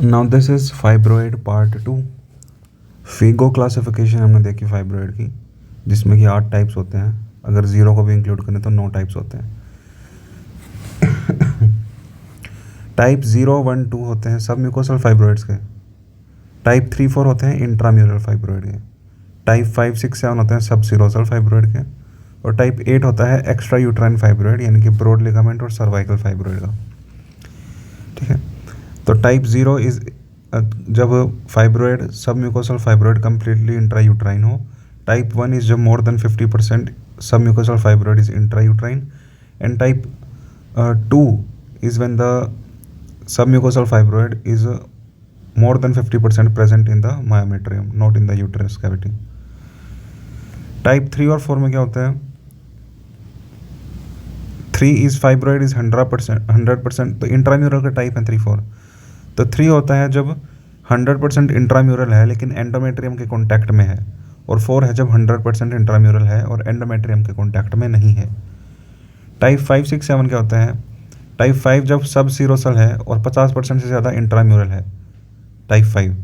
Now this is fibroid part 2। Figo classification हमने देखी fibroid की, जिसमें कि 8 टाइप्स होते हैं। अगर 0 को भी इंक्लूड करें तो 9 टाइप्स होते हैं। टाइप 0, 1, 2 होते हैं सब म्यूकोसल फाइब्रॉइड्स के। टाइप 3, 4 होते हैं इंट्राम्यूरल फाइब्रॉइड के। टाइप 5, 6, 7 होते हैं सब सीरोसल फाइब्रॉइड के। और टाइप 8 होता है एक्स्ट्रा यूट्राइन फाइब्रॉइड, यानी कि ब्रॉड लिगामेंट और सर्वाइकल फाइब्रॉइड का। ठीक है, तो टाइप 0 इज जब फाइब्रॉइड सब mucosal fibroid completely intra uterine हो। टाइप 1 इज जब मोर देन 50% सब mucosal fibroid is intra uterine. And type 2 is when the sub mucosal fibroid is more than 50% present in the myometrium, not in the uterus cavity. Type 3 और 4 में क्या होता है? 3 is fibroid is 100%, तो intramural का type है 3, 4। तो 3 होता है जब 100% इंट्राम्यूरल है लेकिन एंडोमेट्रियम के कॉन्टैक्ट में है, और 4 है जब 100% इंट्राम्यूरल है और एंडोमेट्रियम के कॉन्टैक्ट में नहीं है। टाइप 5, 6, 7 क्या होता है? टाइप 5 जब सब सीरोसल है और 50% से ज़्यादा इंट्राम्यूरल है, टाइप 5।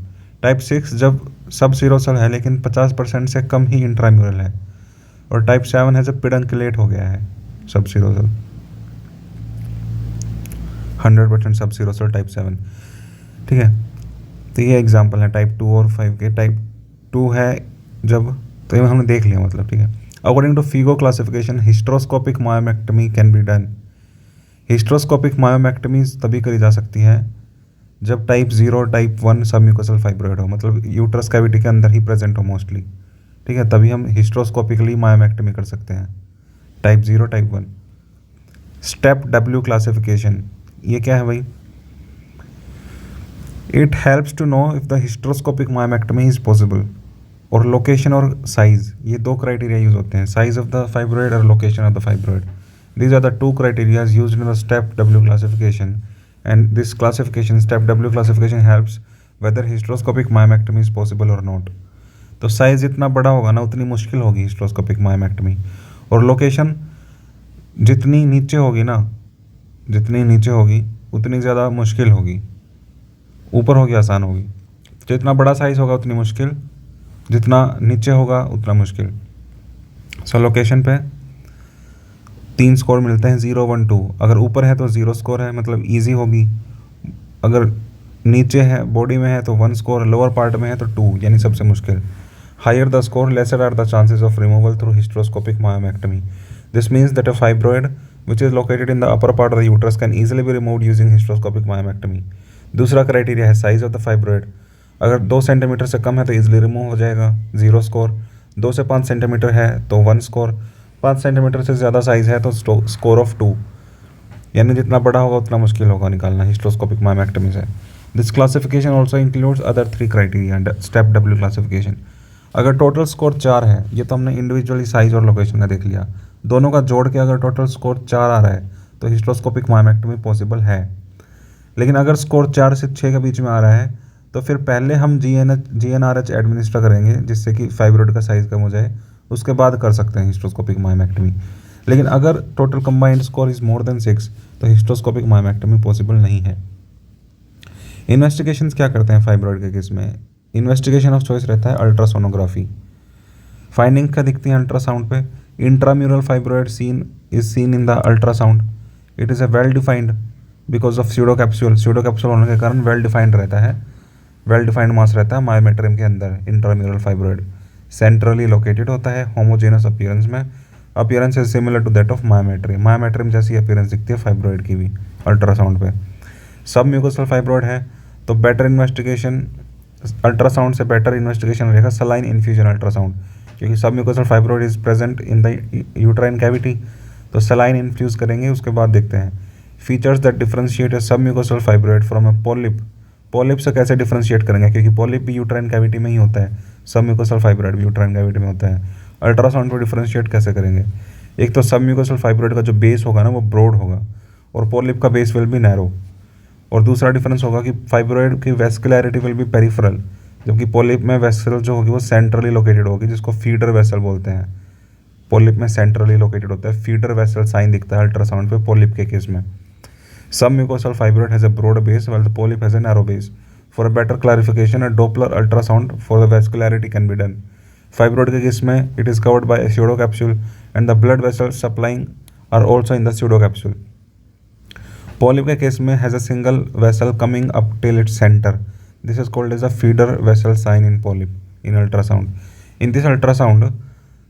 टाइप 6 जब सब सीरोसल है लेकिन 50% से कम ही इंट्राम्यूरल है। और टाइप 7 है जब पिडंकुलेट हो गया है सब सीरोसल, 100% सब सीरोसल, टाइप 7। ठीक है, तो ये एग्जांपल है टाइप 2 और 5 के। टाइप 2 है जब, तो ये हमने देख लिया मतलब। ठीक है, according to FIGO classification hysteroscopic myomectomy can be done. Hysteroscopic myomectomy तभी करी जा सकती है जब टाइप 0 टाइप 1 सब म्यूकोसल फाइब्रॉइड हो, मतलब यूट्रस कैविटी के अंदर ही प्रेजेंट हो मोस्टली। ठीक है, तभी हम हिस्ट्रोस्कोपिकली मायोमेक्टमी कर सकते हैं, type 0 type 1। Step W classification, ये क्या है भाई? It helps to know if the hysteroscopic myomectomy is possible. और लोकेशन और साइज, ये 2 क्राइटेरिया यूज होते हैं, साइज ऑफ द फाइब्रॉइड और location of the fibroid. These are the 2 criterias used in the step W classification, and this classification, step W classification, helps whether hysteroscopic myomectomy is possible or not। तो size जितना बड़ा होगा ना उतनी मुश्किल होगी hysteroscopic myomectomy, और location जितनी नीचे होगी ना, जितनी नीचे होगी उतनी ज़्यादा मुश्किल होगी, ऊपर होगी आसान होगी। जितना बड़ा साइज होगा उतनी मुश्किल, जितना नीचे होगा उतना मुश्किल। सो लोकेशन पे 3 स्कोर मिलते हैं, 0, 1, 2। अगर ऊपर है तो 0 स्कोर है, मतलब इजी होगी। अगर नीचे है, बॉडी में है, तो 1 स्कोर, लोअर पार्ट में है तो 2, यानी सबसे मुश्किल। Higher the score, lesser are the chances of removal through hysteroscopic myomectomy. This means that a fibroid which is located in the upper part of the uterus can easily be removed using hysteroscopic myomectomy. दूसरा criteria है size of the fibroid. अगर 2 centimetre से कम है तो easily remove हो जाएगा, 0 score. 2 से 5 centimetre है तो 1 स्कोर। 5 सेंटीमीटर से ज़्यादा साइज़ है तो स्कोर ऑफ 2, यानी जितना बड़ा होगा उतना मुश्किल होगा निकालना हिस्ट्रोस्कोपिक मायोमेक्टमी से। This classification also includes other 3 criteria, step W classification. अगर टोटल स्कोर 4 है, ये तो हमने इंडिविजुअली साइज और लोकेशन का देख लिया, दोनों का जोड़ के अगर टोटल स्कोर 4 आ रहा है तो हिस्ट्रोस्कोपिक मायोमेक्टमी पॉसिबल है। लेकिन अगर स्कोर 4 से 6 के बीच में आ रहा है तो फिर पहले हम GnRH एडमिनिस्टर करेंगे जिससे कि फाइब्रॉइड का साइज़ कम हो जाए, उसके बाद कर सकते हैं हिस्ट्रोस्कोपिक मायोमेक्टमी। लेकिन अगर total combined score is more than 6 तो हिस्ट्रोस्कोपिक मायोमेक्टमी पॉसिबल नहीं है। इन्वेस्टिगेशंस क्या करते हैं फाइब्रॉइड के केस में? इन्वेस्टिगेशन ऑफ चॉइस रहता है अल्ट्रासोनोग्राफी। फाइंडिंग क्या दिखती है अल्ट्रासाउंड पे? Intramural fibroid is seen in the ultrasound. It is a well defined because of pseudo capsule होने के कारण वेल डिफाइंड रहता है, वेल डिफाइंड मास रहता है मायोमेट्रियम के अंदर। इंट्राम्यूरल फाइब्रॉइड सेंट्रली लोकेटेड होता है, होमोजेनस अपीयरेंस में, appearance is similar to that of myometrium. Myometrium जैसी अपीयरेंस दिखती है फाइब्रॉइड की भी अल्ट्रासाउंड पे। सब म्यूकोसल फाइब्रॉइड है तो बेटर इन्वेस्टिगेशन, अल्ट्रासाउंड से बेटर इन्वेस्टिगेशन रहेगा सलाइन इन्फ्यूजन अल्ट्रासाउंड, क्योंकि सब mucosal fibroid is present in the uterine cavity, तो सलाइन इन्फ्यूज करेंगे। उसके बाद देखते हैं फीचर्स दैट डिफरेंशिएट अ सब mucosal fibroid from a polyp. Polyp से कैसे डिफरेंशिएट करेंगे, क्योंकि पॉलिप भी यूट्राइन कैविटी में ही होता है, सब म्यूकोसल फाइब्रॉइड भी यूट्राइन कैविटी में होता है। अल्ट्रासाउंड को डिफरेंशिएट कैसे करेंगे? एक तो सब म्यूकोसल फाइब्रॉइड का जो बेस होगा ना वो ब्रॉड होगा और पॉलिप का बेस विल बी नैरो। और दूसरा डिफरेंस होगा कि फाइब्रॉइड की वेस्कुलैरिटी विल बी पेरिफेरल, जबकि पॉलिप में वेसल जो होगी वो सेंट्रली लोकेटेड होगी, जिसको फीडर वेसल बोलते हैं। पॉलिप में सेंट्रली लोकेटेड होता है, फीडर वेसल साइन दिखता है अल्ट्रासाउंड पे पॉलिप के केस में। Some mucosal fibroid has a broad base while the polyp has a narrow base. For better clarification a Doppler ultrasound for the vascularity can be done. Fibroid के case में it is covered by pseudo capsule and the blood vessel supplying are also in the pseudo capsule. Polyp के case में has a single vessel coming up till its centre, this is called as a feeder vessel sign in polyp in ultrasound. In this ultrasound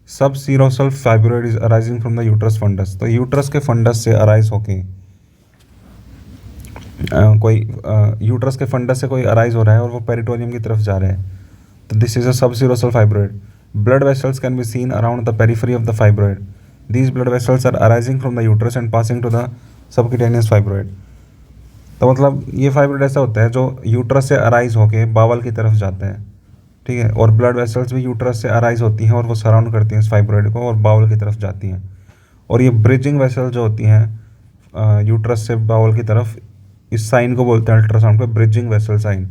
sub serosal fibroid is arising from the uterus funds, तो uterus के funds से arise होके कोई uterus के funds से कोई arise हो रहा है और वो पेरिटोनियम की तरफ जा रहा है, तो this is a subserosal fibroid. Blood vessels can be seen around the periphery of the fibroid, these blood vessels are arising from the uterus and passing to the subcutaneous fibroid. तो मतलब ये fibroid ऐसा होता है जो uterus से arise होके बावल की तरफ जाता है, ठीक है, और ब्लड वेसल्स भी यूट्रस से अराइज होती हैं और वो सराउंड करती हैं इस फाइब्रॉइड को और बावल की तरफ जाती हैं। और ये ब्रिजिंग वेसल जो होती हैं यूट्रस से बावल की तरफ, इस साइन को बोलते हैं अल्ट्रासाउंड पे bridging vessel sign,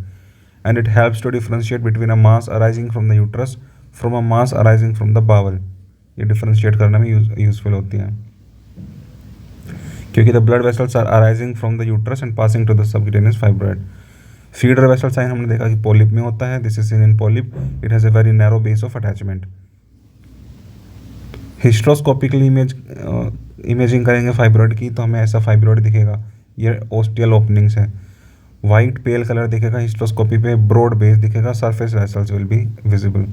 and it helps to differentiate between a mass arising from the uterus from a mass arising from the bowel. ये डिफरेंशिएट करने में यूजफुल होती हैं क्योंकि the blood vessels are arising from the uterus and passing to the subcutaneous fibroid. Feeder vessel sign हमने देखा कि polyp में होता है, this is seen in polyp, it has a very narrow base of attachment. हिस्ट्रोस्कोपिकली imaging करेंगे fibroid की तो हमें ऐसा फाइब्रॉइड दिखेगा, ये ओस्टियल ओपनिंग्स है, वाइट पेल कलर दिखेगा हिस्ट्रोस्कोपी पे, ब्रॉड बेस दिखेगा, surface vessels will be visible.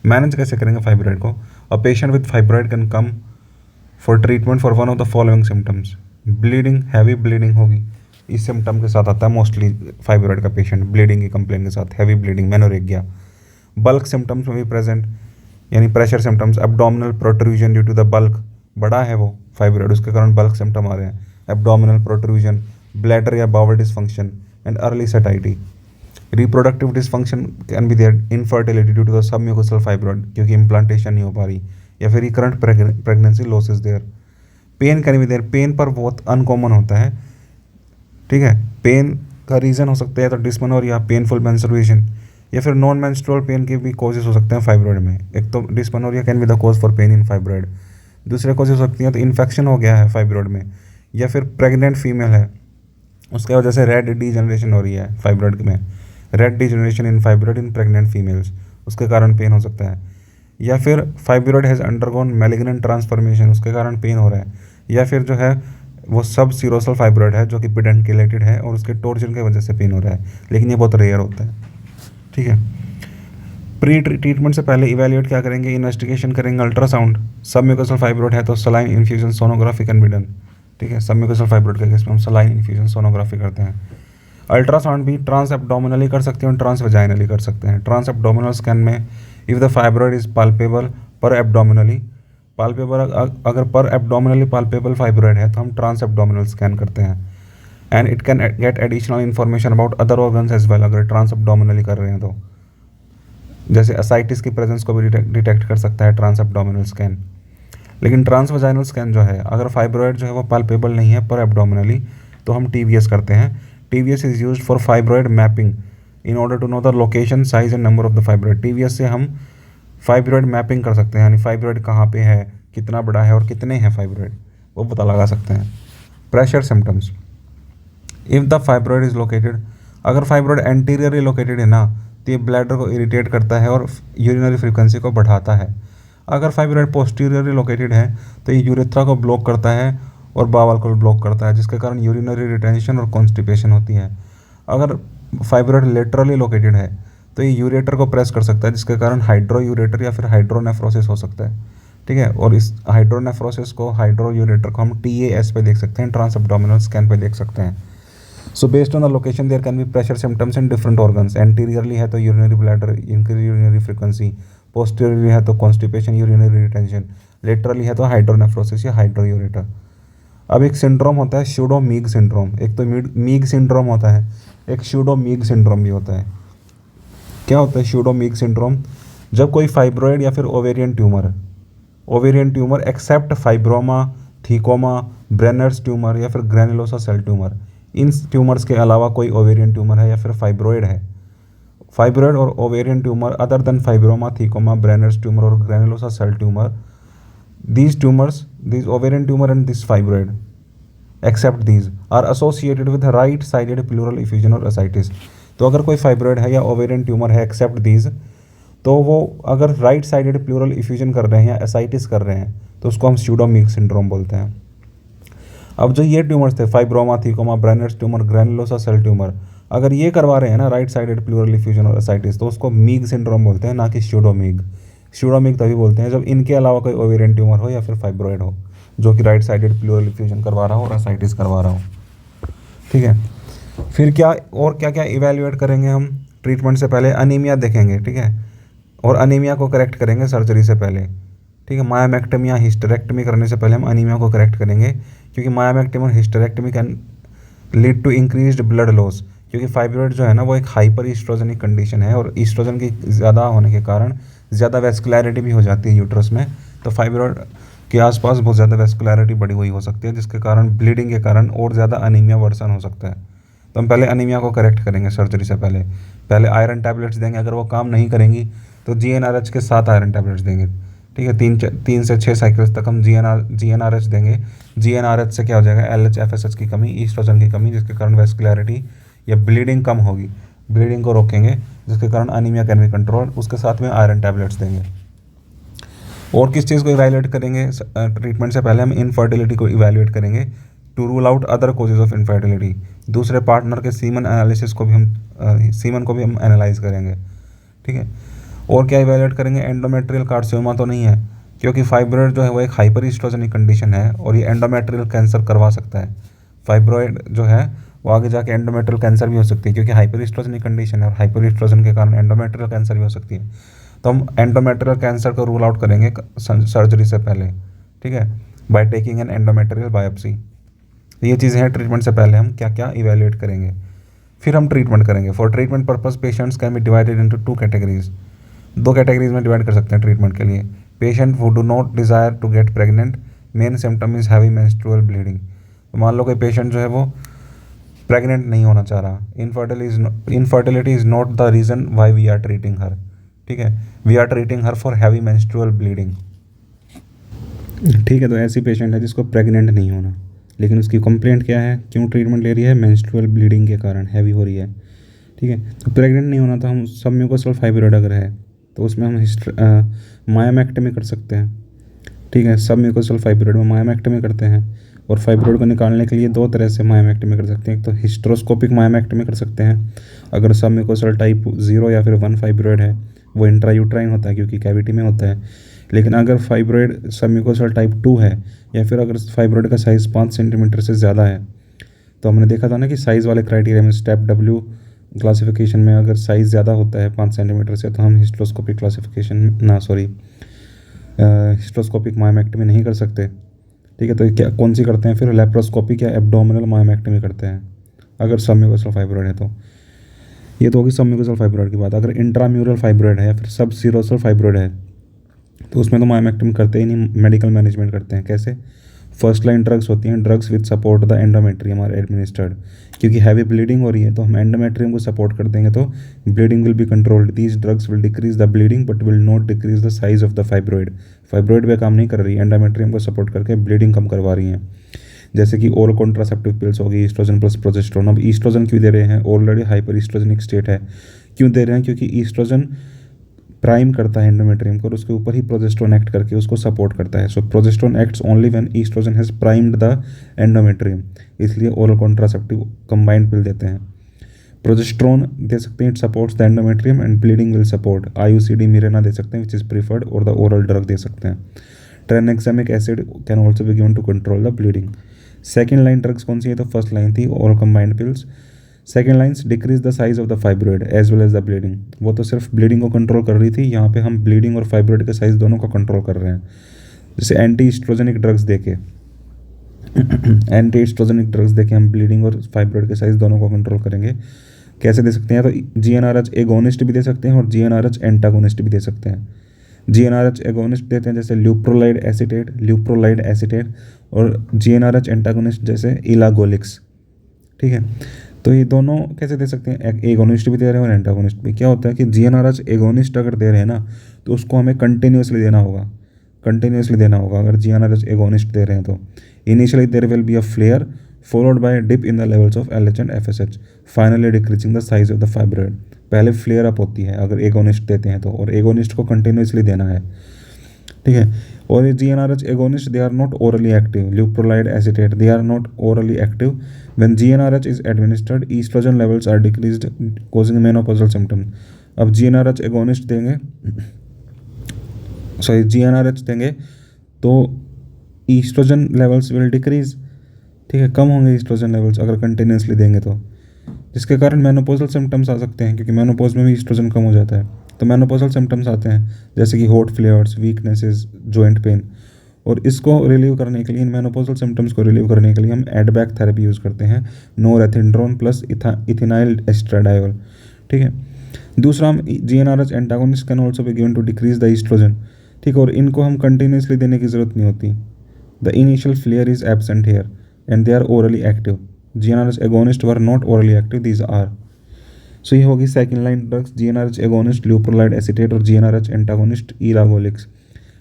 Manage कैसे करेंगे फाइब्रॉइड को? A patient with fibroid can come for treatment for one of the following symptoms. Bleeding, heavy bleeding होगी, इस सिम्टम के साथ आता है मोस्टली फाइब्रॉइड का पेशेंट, ब्लीडिंग की कंप्लेन के साथ, हैवी ब्लीडिंग, मेनोरेगिया। बल्क सिम्टम्स में भी प्रेजेंट, यानी pressure symptoms, abdominal protrusion due to the bulk, बड़ा है वो फाइब्रॉइड उसके कारण बल्क सिम्टम आ रहे हैं, एब्डोमिनल प्रोट्रूजन, ब्लैडर या bowel dysfunction and early satiety. Reproductive dysfunction can be there, infertility due to the submucosal fibroid क्योंकि इम्प्लांटेशन नहीं हो पा रही, या फिर recurrent pregnancy loss is there. Pain can be there, pain पर बहुत अनकॉमन होता है, ठीक है, पेन का रीज़न हो सकता है तो डिस्मेनोरिया, पेनफुल मेंस्ट्रुएशन, या फिर नॉन मेंस्ट्रुअल पेन के भी कॉजेज हो सकते हैं फाइब्रॉइड में। एक तो dysmenorrhoea can be the cause for pain in fibroid, दूसरे कॉजेज हो सकती हैं तो इन्फेक्शन हो गया है फाइब्रॉइड में, या फिर प्रेग्नेंट फीमेल है उसके वजह से रेड डीजनरेशन हो रही है फाइब्रॉइड में, रेड डीजनरेशन इन फाइब्रॉइड इन प्रेग्नेंट फीमेल्स, उसके कारण पेन हो सकता है, या फिर fibroid has undergone malignant transformation, उसके कारण पेन हो रहा है, या फिर जो है वो सब सीरोसल फाइब्रॉइड है जो कि पेडेंटिलेटेड है और उसके टॉर्जन की वजह से पेन हो रहा है, लेकिन ये बहुत रेयर होता है, ठीक है। प्री ट्रीटमेंट से पहले इवैल्यूएट क्या करेंगे? इन्वेस्टिगेशन करेंगे, अल्ट्रासाउंड, सबम्यूकोसल फाइब्रॉइड है तो saline infusion sonography can be done, ठीक है, सबम्यूकोसल फाइब्रॉइड के केस में हम सलाइन इन्फ्यूजन सोनोग्राफी करते हैं। अल्ट्रासाउंड भी ट्रांस एब्डोमिनली कर सकते हैं और ट्रांस वेजाइनली कर सकते हैं। ट्रांस एब्डोमिनल स्कैन में if the fibroid is palpable पर एब्डोमिनली, पाल्पेबल अगर पर एब्डोमिनली पाल्पेबल फाइब्रॉइड है तो हम ट्रांस एब्डोमिनल स्कैन करते हैं, and it can get additional information about other organs as well, अगर ट्रांस एब्डोमिनली कर रहे हैं तो, जैसे असाइटिस की प्रेजेंस को भी डिटेक्ट कर सकता है ट्रांस एब्डोमिनल स्कैन। लेकिन ट्रांस वेजाइनल स्कैन जो है, अगर फाइब्रॉइड जो है वो पाल्पेबल नहीं है पर एब्डोमिनली, तो हम TVS करते हैं। TVS is used for fibroid mapping in order to know the location, size and number of the fibroid. TVS से हम फाइब्रॉइड मैपिंग कर सकते हैं, यानी फाइब्रॉइड कहाँ पे है, कितना बड़ा है और कितने हैं फाइब्रॉइड, वो पता लगा सकते हैं। Pressure symptoms, if the fibroid is located, अगर फाइब्रॉइड एंटीरियरली लोकेटेड है ना तो ये ब्लैडर को इरिटेट करता है और यूरिनरी फ्रीक्वेंसी को बढ़ाता है। अगर फाइब्रॉइड पोस्टीरियरली लोकेटेड है तो ये यूरेथ्रा को ब्लॉक करता है और बावल को ब्लॉक करता है, जिसके कारण यूरिनरी रिटेंशन और कॉन्स्टिपेशन होती है। अगर फाइब्रॉइड लेटरली लोकेटेड है तो ये यूरेटर को प्रेस कर सकता है, जिसके कारण हाइड्रो यूरेटर या फिर हाइड्रोनेफ्रोसिस हो सकता है, ठीक है, और इस हाइड्रोनेफ्रोसिस को, हाइड्रो यूरेटर को हम TAS पे देख सकते हैं, ट्रांस एब्डोमिनल स्कैन पे देख सकते हैं। So based on the location there can be pressure symptoms in different organs, anteriorly है तो urinary bladder, increase urinary frequency, posteriorly है तो कॉन्स्टिपेशन, यूरिनरी रिटेंशन, लेटरली है तो हाइड्रोनेफ्रोसिस या हाइड्रोयूरेटर। अब एक सिंड्रोम होता है स्यूडो मीग सिंड्रोम, एक तो मीग सिंड्रोम होता है, एक स्यूडो मीग सिंड्रोम भी होता है। क्या होता है स्यूडो मीग सिंड्रोम? जब कोई फाइब्रॉइड या फिर ovarian tumour except fibroma, thecoma, Brenner's tumour या फिर ग्रैनुलोसा सेल ट्यूमर, इन ट्यूमर्स के अलावा कोई ओवेरियन ट्यूमर है या फिर फाइब्रॉइड है, फाइब्रॉइड और ovarian tumour other than fibroma, thecoma, Brenner's tumour और granulosa cell tumour, these tumors, these ovarian tumor and this fibroid, except these, are associated with right-sided pleural effusion or ascites. तो अगर कोई fibroid है या ovarian tumour है accept these, तो वो अगर राइट साइडेड प्लूरल इफ्यूजन कर रहे हैं या एसाइटिस कर रहे हैं तो उसको हम स्यूडोमीग सिंड्रोम बोलते हैं। अब जो ये ट्यूमर्स थे fibroma, thecoma, Brenner's tumour, granulosa cell tumour, अगर ये करवा रहे हैं ना राइट साइडेड प्लूरल इफ्यूजन और एसाइटिस, तो उसको मीग सिंड्रोम बोलते हैं, ना कि स्यूडोमीग। स्यूडोमीग तभी बोलते हैं जब इनके अलावा कोई ओवेरियन ट्यूमर हो या फिर फाइब्रॉयड हो जो कि राइट साइडेड प्लूरल इफ्यूजन करवा रहा हो और एसाइटिस करवा रहा हो। ठीक है, फिर क्या और क्या क्या इवेल्युएट करेंगे हम ट्रीटमेंट से पहले? अनीमिया देखेंगे, ठीक है, और अनीमिया को करेक्ट करेंगे सर्जरी से पहले। ठीक है, मायोमेक्टमी या हिस्टेरेक्टमी करने से पहले हम अनीमिया को करेक्ट करेंगे, क्योंकि मायोमेक्टमी और hysterectomy can lead to increased blood loss, क्योंकि फाइब्रॉयड जो है ना वो एक हाइपर ईस्ट्रोजेनिक कंडीशन है और ईस्ट्रोजन की ज़्यादा होने के कारण ज़्यादा वेस्कुलैरिटी भी हो जाती है यूट्रस में, तो फाइब्रॉयड के आसपास बहुत ज़्यादा वेस्कुलैरिटी बढ़ी हुई हो सकती है, जिसके कारण ब्लीडिंग के कारण और ज़्यादा अनीमिया वर्सन हो सकता है। तो हम पहले अनीमिया को करेक्ट करेंगे सर्जरी से पहले। पहले आयरन टैबलेट्स देंगे, अगर वो काम नहीं करेंगी तो GnRH के 7 आयरन टैबलेट्स देंगे। ठीक है, 3 से 6 साइकिल्स तक हम GnRH देंगे। GnRH से क्या हो जाएगा? LH-FSH की कमी, ईस्ट्रोजन की कमी, जिसके कारण वेस्कुलैरिटी या ब्लीडिंग कम होगी, ब्लीडिंग को रोकेंगे, जिसके कारण अनीमिया कैन बी कंट्रोल। उसके साथ में आयरन टैबलेट्स देंगे। और किस चीज़ को इवैल्यूएट करेंगे ट्रीटमेंट से पहले? हम इनफर्टिलिटी को इवैल्यूएट करेंगे to rule out other causes of infertility. दूसरे पार्टनर के सीमन एनालिसिस को भी हम सीमन को भी हम एनालाइज करेंगे। ठीक है, और क्या इवैल्यूएट करेंगे? एंडोमेट्रियल कार्सिनोमा तो नहीं है, क्योंकि फाइब्रॉयड जो है वो एक हाइपर ईस्ट्रोजेनिक कंडीशन है और ये एंडोमेट्रियल कैंसर करवा सकता है। फाइब्रॉयड जो है वो आगे जाके एंडोमेट्रियल कैंसर भी हो सकती है, क्योंकि हाइपर ईस्ट्रोजेनिक कंडीशन है और हाइपर ईस्ट्रोजन के कारण एंडोमेट्रियल कैंसर भी हो सकती है। तो हम एंडोमेट्रियल कैंसर को रूल आउट करेंगे सर्जरी से पहले। ठीक है, by taking an endometrial biopsy. ये चीज़ें हैं ट्रीटमेंट से पहले हम क्या क्या इवैल्यूएट करेंगे। फिर हम ट्रीटमेंट करेंगे। For treatment purpose patients can be divided into 2 categories. 2 categories में डिवाइड कर सकते हैं ट्रीटमेंट के लिए। Patient who do not desire to get pregnant, main symptom is heavy menstrual bleeding. तो मान लो कोई पेशेंट जो है वो प्रेग्नेंट नहीं होना चाह रहा, infertility is not the reason why we are treating her. ठीक है, we are treating her for heavy menstrual bleeding. ठीक है, तो ऐसी पेशेंट है जिसको प्रेग्नेंट नहीं होना, लेकिन उसकी कंप्लेंट क्या है, क्यों ट्रीटमेंट ले रही है? मेंस्ट्रुअल ब्लीडिंग के कारण हैवी हो रही है। ठीक है, तो प्रेग्नेंट नहीं होना तो हम सबम्यूकोसल फाइब्रॉयड अगर है तो उसमें हम मायोमेक्टमी कर सकते हैं। ठीक है, सबम्यूकोसल फाइब्रॉयड में मायोमेक्टमी करते हैं और फाइब्रॉयड को निकालने के लिए 2 तरह से मायोमेक्टमी कर सकते हैं। एक तो हिस्टेरोस्कोपिक मायोमेक्टमी कर सकते हैं अगर सबम्यूकोसल टाइप 0 या फिर 1 फाइब्रॉयड है, वो इंट्रायूट्राइन होता है क्योंकि कैविटी में होता है। लेकिन अगर फाइब्रॉयड सबम्यूकोसल टाइप 2 है या फिर अगर फाइब्रॉयड का साइज़ 5 सेंटीमीटर से ज़्यादा है, तो हमने देखा था ना कि साइज़ वाले क्राइटेरिया में स्टेप W क्लासिफिकेशन में अगर साइज़ ज़्यादा होता है 5 सेंटीमीटर से, तो हम हिस्टेरोस्कोपिक हिस्टेरोस्कोपिक मायोमेक्टमी नहीं कर सकते। ठीक है, तो क्या कौन सी करते हैं फिर? लेप्रोस्कोपिक या एब्डोमिनल मायोमेक्टमी करते हैं अगर सबम्यूकोसल फाइब्रॉयड है तो। ये तो होगी सबम्यूकोसल फाइब्रॉयड की बात। अगर इंट्राम्यूरल फाइब्रॉयड है या फिर सब सीरोसल फाइब्रॉयड है तो उसमें तो मायोमेक्टमी करते ही नहीं, मेडिकल मैनेजमेंट करते हैं। कैसे? फर्स्ट लाइन ड्रग्स होती हैं, drugs with support the endometrium are administered. क्योंकि हैवी ब्लीडिंग हो रही है तो हम एंडोमेट्रियम को सपोर्ट कर देंगे तो bleeding will be controlled. These drugs will decrease the bleeding but will not decrease the size of the fibroid. Fibroid पे काम नहीं कर रही है, एंडोमेट्रियम को सपोर्ट करके ब्लीडिंग कम करवा रही हैं। जैसे कि ओरल कॉन्ट्रासेप्टिव पिल्स होगी, ईस्ट्रोजन प्लस प्रोजेस्टेरोन। अब ईस्ट्रोजन क्यों दे रहे हैं? ऑलरेडी हाइपर ईस्ट्रोजेनिक स्टेट है। क्यों दे रहे हैं? क्योंकि ईस्ट्रोजन प्राइम करता है एंडोमेट्रियम को और उसके ऊपर ही प्रोजेस्टेरोन एक्ट करके उसको सपोर्ट करता है। So progesterone acts only when oestrogen has primed the endometrium, इसलिए ओरल कॉन्ट्रासेप्टिव कंबाइंड पिल देते हैं। प्रोजेस्टेरोन दे सकते हैं, it supports the endometrium and bleeding will support. IUCD Mirena दे सकते हैं विच इज़ प्रीफर्ड, और द ओरल ड्रग दे सकते हैं। Tranexamic acid can also be given to control the bleeding. Second line drugs कौन सी है? तो फर्स्ट लाइन थी oral combined pills. Second lines decrease the size of the fibroid as well as the bleeding. वो तो सिर्फ bleeding को control कर रही थी, यहाँ पे हम ब्लीडिंग और फाइब्रॉयड के साइज दोनों को कंट्रोल कर रहे हैं। जैसे एंटी एस्ट्रोजेनिक ड्रग्स देके हम ब्लीडिंग और फाइब्रॉयड के साइज दोनों को कंट्रोल करेंगे। कैसे दे सकते हैं? तो GnRH एगोनिस्ट भी दे सकते हैं और GnRH एंटागोनिस्ट भी दे सकते हैं। GnRH एगोनिस्ट देते हैं जैसे ल्यूप्रोलाइड एसीटेट और GnRH एंटागोनिस्ट जैसे इलागोलिक्स। ठीक है, तो ये दोनों कैसे दे सकते हैं? एगोनिस्ट भी दे रहे हैं और एंटागोनिस्ट भी। क्या होता है कि GnRH एगोनिस्ट अगर दे रहे हैं ना तो उसको हमें कंटिन्यूसली देना होगा अगर GnRH एगोनिस्ट दे रहे हैं तो। Initially there will be a flare followed by a dip in the levels of LH and FSH, finally decreasing the size of the fibroid. पहले फ्लेयर अप होती है अगर एगोनिस्ट देते हैं तो, और एगोनिस्ट को कंटिन्यूसली देना है, ठीक है। और ये GnRH agonist they are not orally active, leuprolide acetate they are not orally active. When GnRH is administered oestrogen levels are decreased causing menopausal symptoms. अब GnRH एगोनिस्ट देंगे, सॉरी GnRH देंगे तो ईस्ट्रोजन लेवल्स विल डिक्रीज, ठीक है, कम होंगे oestrogen levels अगर continuously देंगे तो, जिसके कारण मेनोपॉजल सिम्टम्स आ सकते हैं, क्योंकि मेनोपॉज में भी ईस्ट्रोजन कम हो जाता है तो मेनोपॉजल सिम्टम्स आते हैं जैसे कि हॉट फ्लेयर्स, वीकनेसेस, जॉइंट पेन। और इसको रिलीव करने के लिए, इन मेनोपॉजल सिम्टम्स को रिलीव करने के लिए हम एडबैक थेरेपी यूज़ करते हैं, नोरेथिंड्रोन प्लस इथिनाइल एस्ट्राडायोल, ठीक है। दूसरा, हम GnRH antagonist can also be given to decrease the oestrogen, ठीक है, और इनको हम कंटिन्यूसली देने की ज़रूरत नहीं होती। The initial flare is absent here and they are orally active. GnRH agonist were not orally active, these are. So ये होगी second line drugs, GnRH agonist leuprolide acetate और GnRH एंटागोनिस्ट इलागोलिक्स।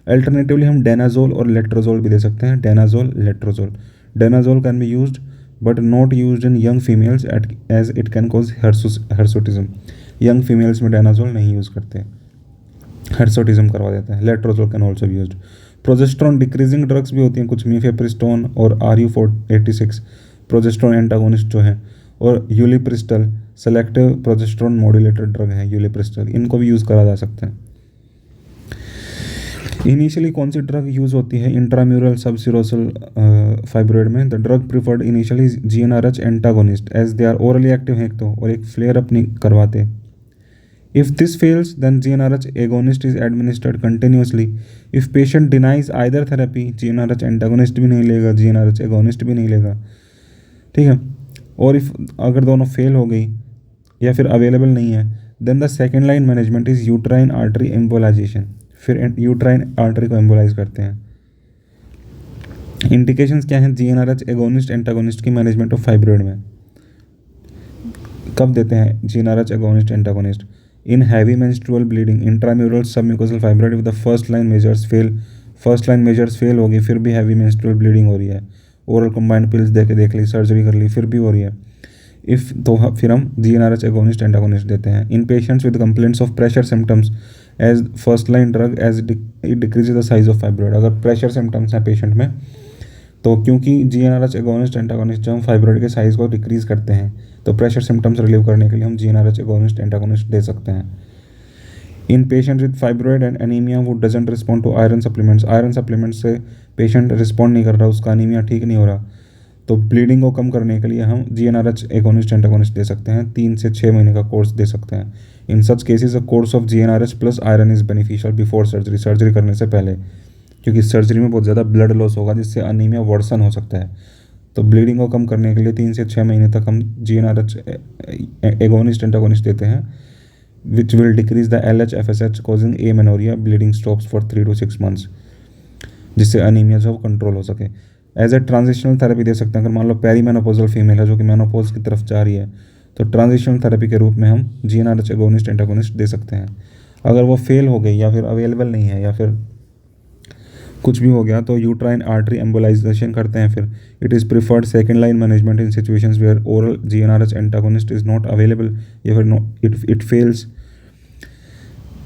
अल्टरनेटिवली हम danazol और letrozole भी दे सकते हैं, danazol, letrozole. Danazol can be used but not used in young females as it can cause hirsutism. Young females में danazol नहीं use करते, हर्सोटिज्म करवा देता है। Letrozole can also be used. Progesterone decreasing drugs भी होती हैं कुछ, मीफेप्रिस्टोन और RU86 प्रोजेस्ट्रॉन एंटागोनिस्ट जो है, और यूलिप्रिस्टल सेलेक्टिव प्रोजेस्ट्रॉन मॉड्यूलेटर ड्रग है यूलिप्रिस्टल, इनको भी यूज़ करा जा सकता है। इनिशियली कौन सी ड्रग यूज़ होती है इंट्राम्यूरल सबसिरोसल फाइब्रॉइड में? The drug preferred initially GnRH antagonist as they are orally active हैं एक तो, और एक फ्लेयर अप नहीं करवाते। If this fails, then GnRH agonist is administered continuously. If patient denies either therapy, GnRH antagonist भी नहीं लेगा, GnRH agonist भी नहीं लेगा, ठीक है। और इफ अगर दोनों फेल हो गई या फिर अवेलेबल नहीं है, then the second line management is uterine artery embolization। फिर यूट्राइन आर्टरी को एम्बोलाइज करते हैं। इंडिकेशंस क्या हैं GnRH एगोनिस्ट एंटागोनिस्ट की मैनेजमेंट ऑफ फाइब्रॉइड में? कब देते हैं GnRH agonist antagonist? In heavy menstrual bleeding, intramural submucosal fibroid if the first line measures fail हो गई, फिर भी heavy menstrual bleeding हो रही है, oral combined pills दे के देख ली, सर्जरी कर ली, फिर भी हो रही है, तो फिर हम GnRH agonist antagonist देते हैं। In patients with complaints of pressure symptoms as first line drug as it decreases the size of fibroid। अगर pressure symptoms हैं पेशेंट में तो क्योंकि GnRH एगोनिस्ट एंटागोनिस्ट जब हम फाइब्रॉइड के साइज़ को डिक्रीज़ करते हैं तो प्रेशर सिम्टम्स रिलीव करने के लिए हम GnRH एगोनिस्ट एंटागोनिस्ट दे सकते हैं। In patient with fibroid and anaemia वो doesn't respond to iron supplements, iron supplements से पेशेंट रिस्पॉन्ड नहीं कर रहा, उसका अनीमिया ठीक नहीं हो रहा, तो ब्लीडिंग को कम करने के लिए हम GnRH एगोनिस्ट एंटागोनिस्ट दे सकते हैं। 3 से 6 महीने का कोर्स दे सकते हैं। In such cases a course of GnRH plus iron is beneficial before surgery, surgery करने से पहले, क्योंकि सर्जरी में बहुत ज़्यादा ब्लड लॉस होगा जिससे अनीमिया वर्सन हो सकता है। तो ब्लीडिंग को कम करने के लिए 3 से 6 महीने तक हम GnRH एगोनिस्ट एंटागोनिस्ट देते हैं, which will decrease the LH FSH causing amenorrhoea, bleeding stops for 3 to 6 months, जिससे अनीमिया जो कंट्रोल हो सके। एज ए ट्रांजिशनल थेरेपी दे सकते हैं। अगर मान लो पेरीमेनोपॉजल फीमेल है जो कि मेनोपॉज की तरफ जा रही है तो ट्रांजिशनल थेरेपी के रूप में हम GnRH एगोनिस्ट एंटागोनिस्ट दे सकते हैं। अगर वो फेल हो गई या फिर अवेलेबल नहीं है या फिर कुछ भी हो गया तो यूट्राइन आर्टरी एम्बोलाइजेशन करते हैं। फिर it is preferred second line management in situations where oral GnRH antagonist is not available या फिर इट फेल्स,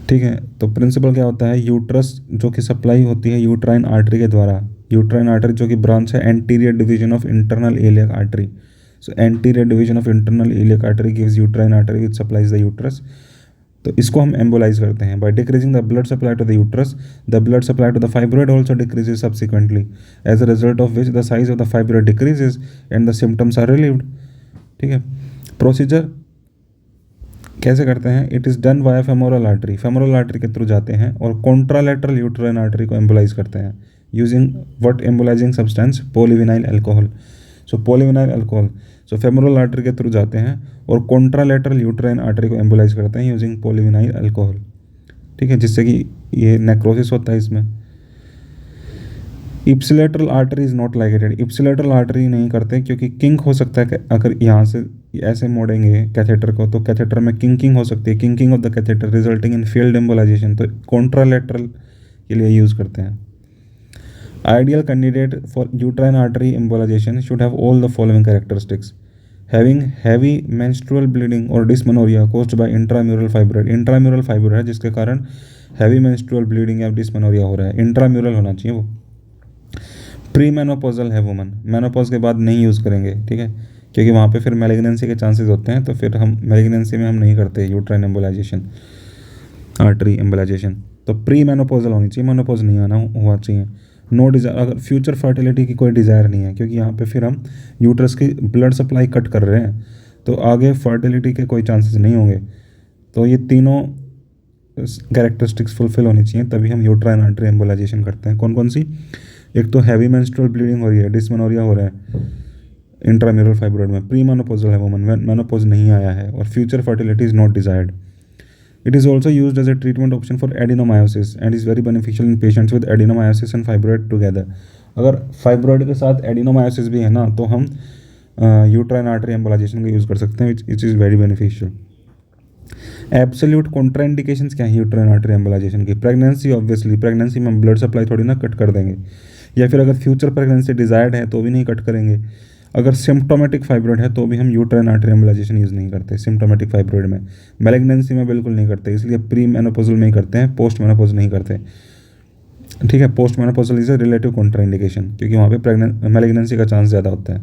ठीक है। तो प्रिंसिपल क्या होता है, यूट्रस जो कि सप्लाई होती है यूट्राइन आर्टरी के द्वारा, यूट्राइन आर्टरी जो कि ब्रांच है anterior division of internal iliac artery, so anterior division of internal iliac artery gives uterine artery which supplies the uterus. तो इसको हम एम्बोलाइज करते हैं by decreasing the blood supply to the uterus. The blood supply to the fibroid also decreases subsequently, as a result of which the size of the fibroid decreases and the symptoms are relieved, ठीक है। Procedure कैसे करते हैं? It is done via femoral artery, femoral artery के through जाते हैं और contralateral uterine artery को एम्बोलाइज करते हैं using what embolising substance, polyvinyl alcohol. So polyvinyl alcohol, so femoral artery के थ्रू जाते हैं और कॉन्ट्रालेटरल यूट्राइन आर्टरी को एम्बोलाइज करते हैं यूजिंग पॉलीविनाइल अल्कोहल, ठीक है, जिससे कि ये नेक्रोसिस होता है इसमें। Ipsilateral artery is not ligated, ipsilateral artery नहीं करते क्योंकि किंक हो सकता है कि अगर यहाँ से ऐसे मोड़ेंगे कैथेटर को तो कैथेटर में किंकिंग हो सकती है, kinking of the catheter resulting in failed embolisation, तो कॉन्ट्रालेटरल के लिए यूज़ करते हैं। Ideal candidate for uterine artery embolization should have all the following characteristics: having heavy menstrual bleeding or dysmenorrhea caused by intramural fibroid. Intramural fibroid है जिसके कारण heavy menstrual bleeding या dysmenorrhoea हो रहा है, इंट्राम्यूरल होना चाहिए वो। प्री मेनोपॉजल है वुमन, मेनोपॉज के बाद नहीं यूज़ करेंगे, ठीक है, क्योंकि वहाँ पे फिर मैलिग्नेंसी के चांसेस होते हैं, तो फिर हम मैलिग्नेंसी में हम नहीं करते यूट्राइन एम्बोलाइजेशन, आर्टरी एम्बोलाइजेशन। तो प्री मेनोपॉजल होनी चाहिए, मेनोपॉज नहीं आना हुआ चाहिए। नो डिज़ायर, अगर फ्यूचर फर्टिलिटी की कोई डिज़ायर नहीं है, क्योंकि यहाँ पे फिर हम यूट्रस की ब्लड सप्लाई कट कर रहे हैं, तो आगे फर्टिलिटी के कोई चांसेस नहीं होंगे। तो ये तीनों कैरेक्टरिस्टिक्स फुलफिल होनी चाहिए, तभी हम यूट्राइन आर्टरी एम्बोलाइजेशन करते हैं। कौन कौन सी? एक तो हैवी मेंस्ट्रुअल ब्लीडिंग हो रही है, डिस्मेनोरिया हो रहा है इंट्राम्यूरल फाइब्रोइड में, प्री मेनोपॉजल है वुमन, मेनोपॉज नहीं आया है, और future fertility is not desired. It is also used as a treatment option for adenomyosis and is very beneficial in patients with adenomyosis and fibroid together. अगर fibroid के साथ adenomyosis भी है ना, तो हम यूट्राइन आर्टरी एम्बोलाइजेशन का use कर सकते हैं, which is very beneficial. Absolute contraindications क्या है यूट्राइन आर्टरी एम्बोलाइजेशन की? प्रेगनेंसी, ऑब्वियसली प्रेगनेंसी में ब्लड सप्लाई थोड़ी ना कट कर देंगे, या फिर अगर फ्यूचर प्रेगनेंसी डिजायर्ड है तो भी नहीं कट करेंगे। अगर सिम्प्टोमेटिक फाइब्रोइड है तो भी हम यूट्राइन आर्टरी एम्बोलाइजेशन यूज़ नहीं करते सिम्प्टोमेटिक फाइब्रोइड में। मैलिग्नेंसी में बिल्कुल नहीं करते, इसलिए प्री मेनोपॉजल में ही करते हैं, पोस्ट मेनोपॉज नहीं करते, ठीक है। Post menopausal is a relative contraindication, क्योंकि वहाँ पे मैलिग्नेंसी का चांस ज़्यादा होता है।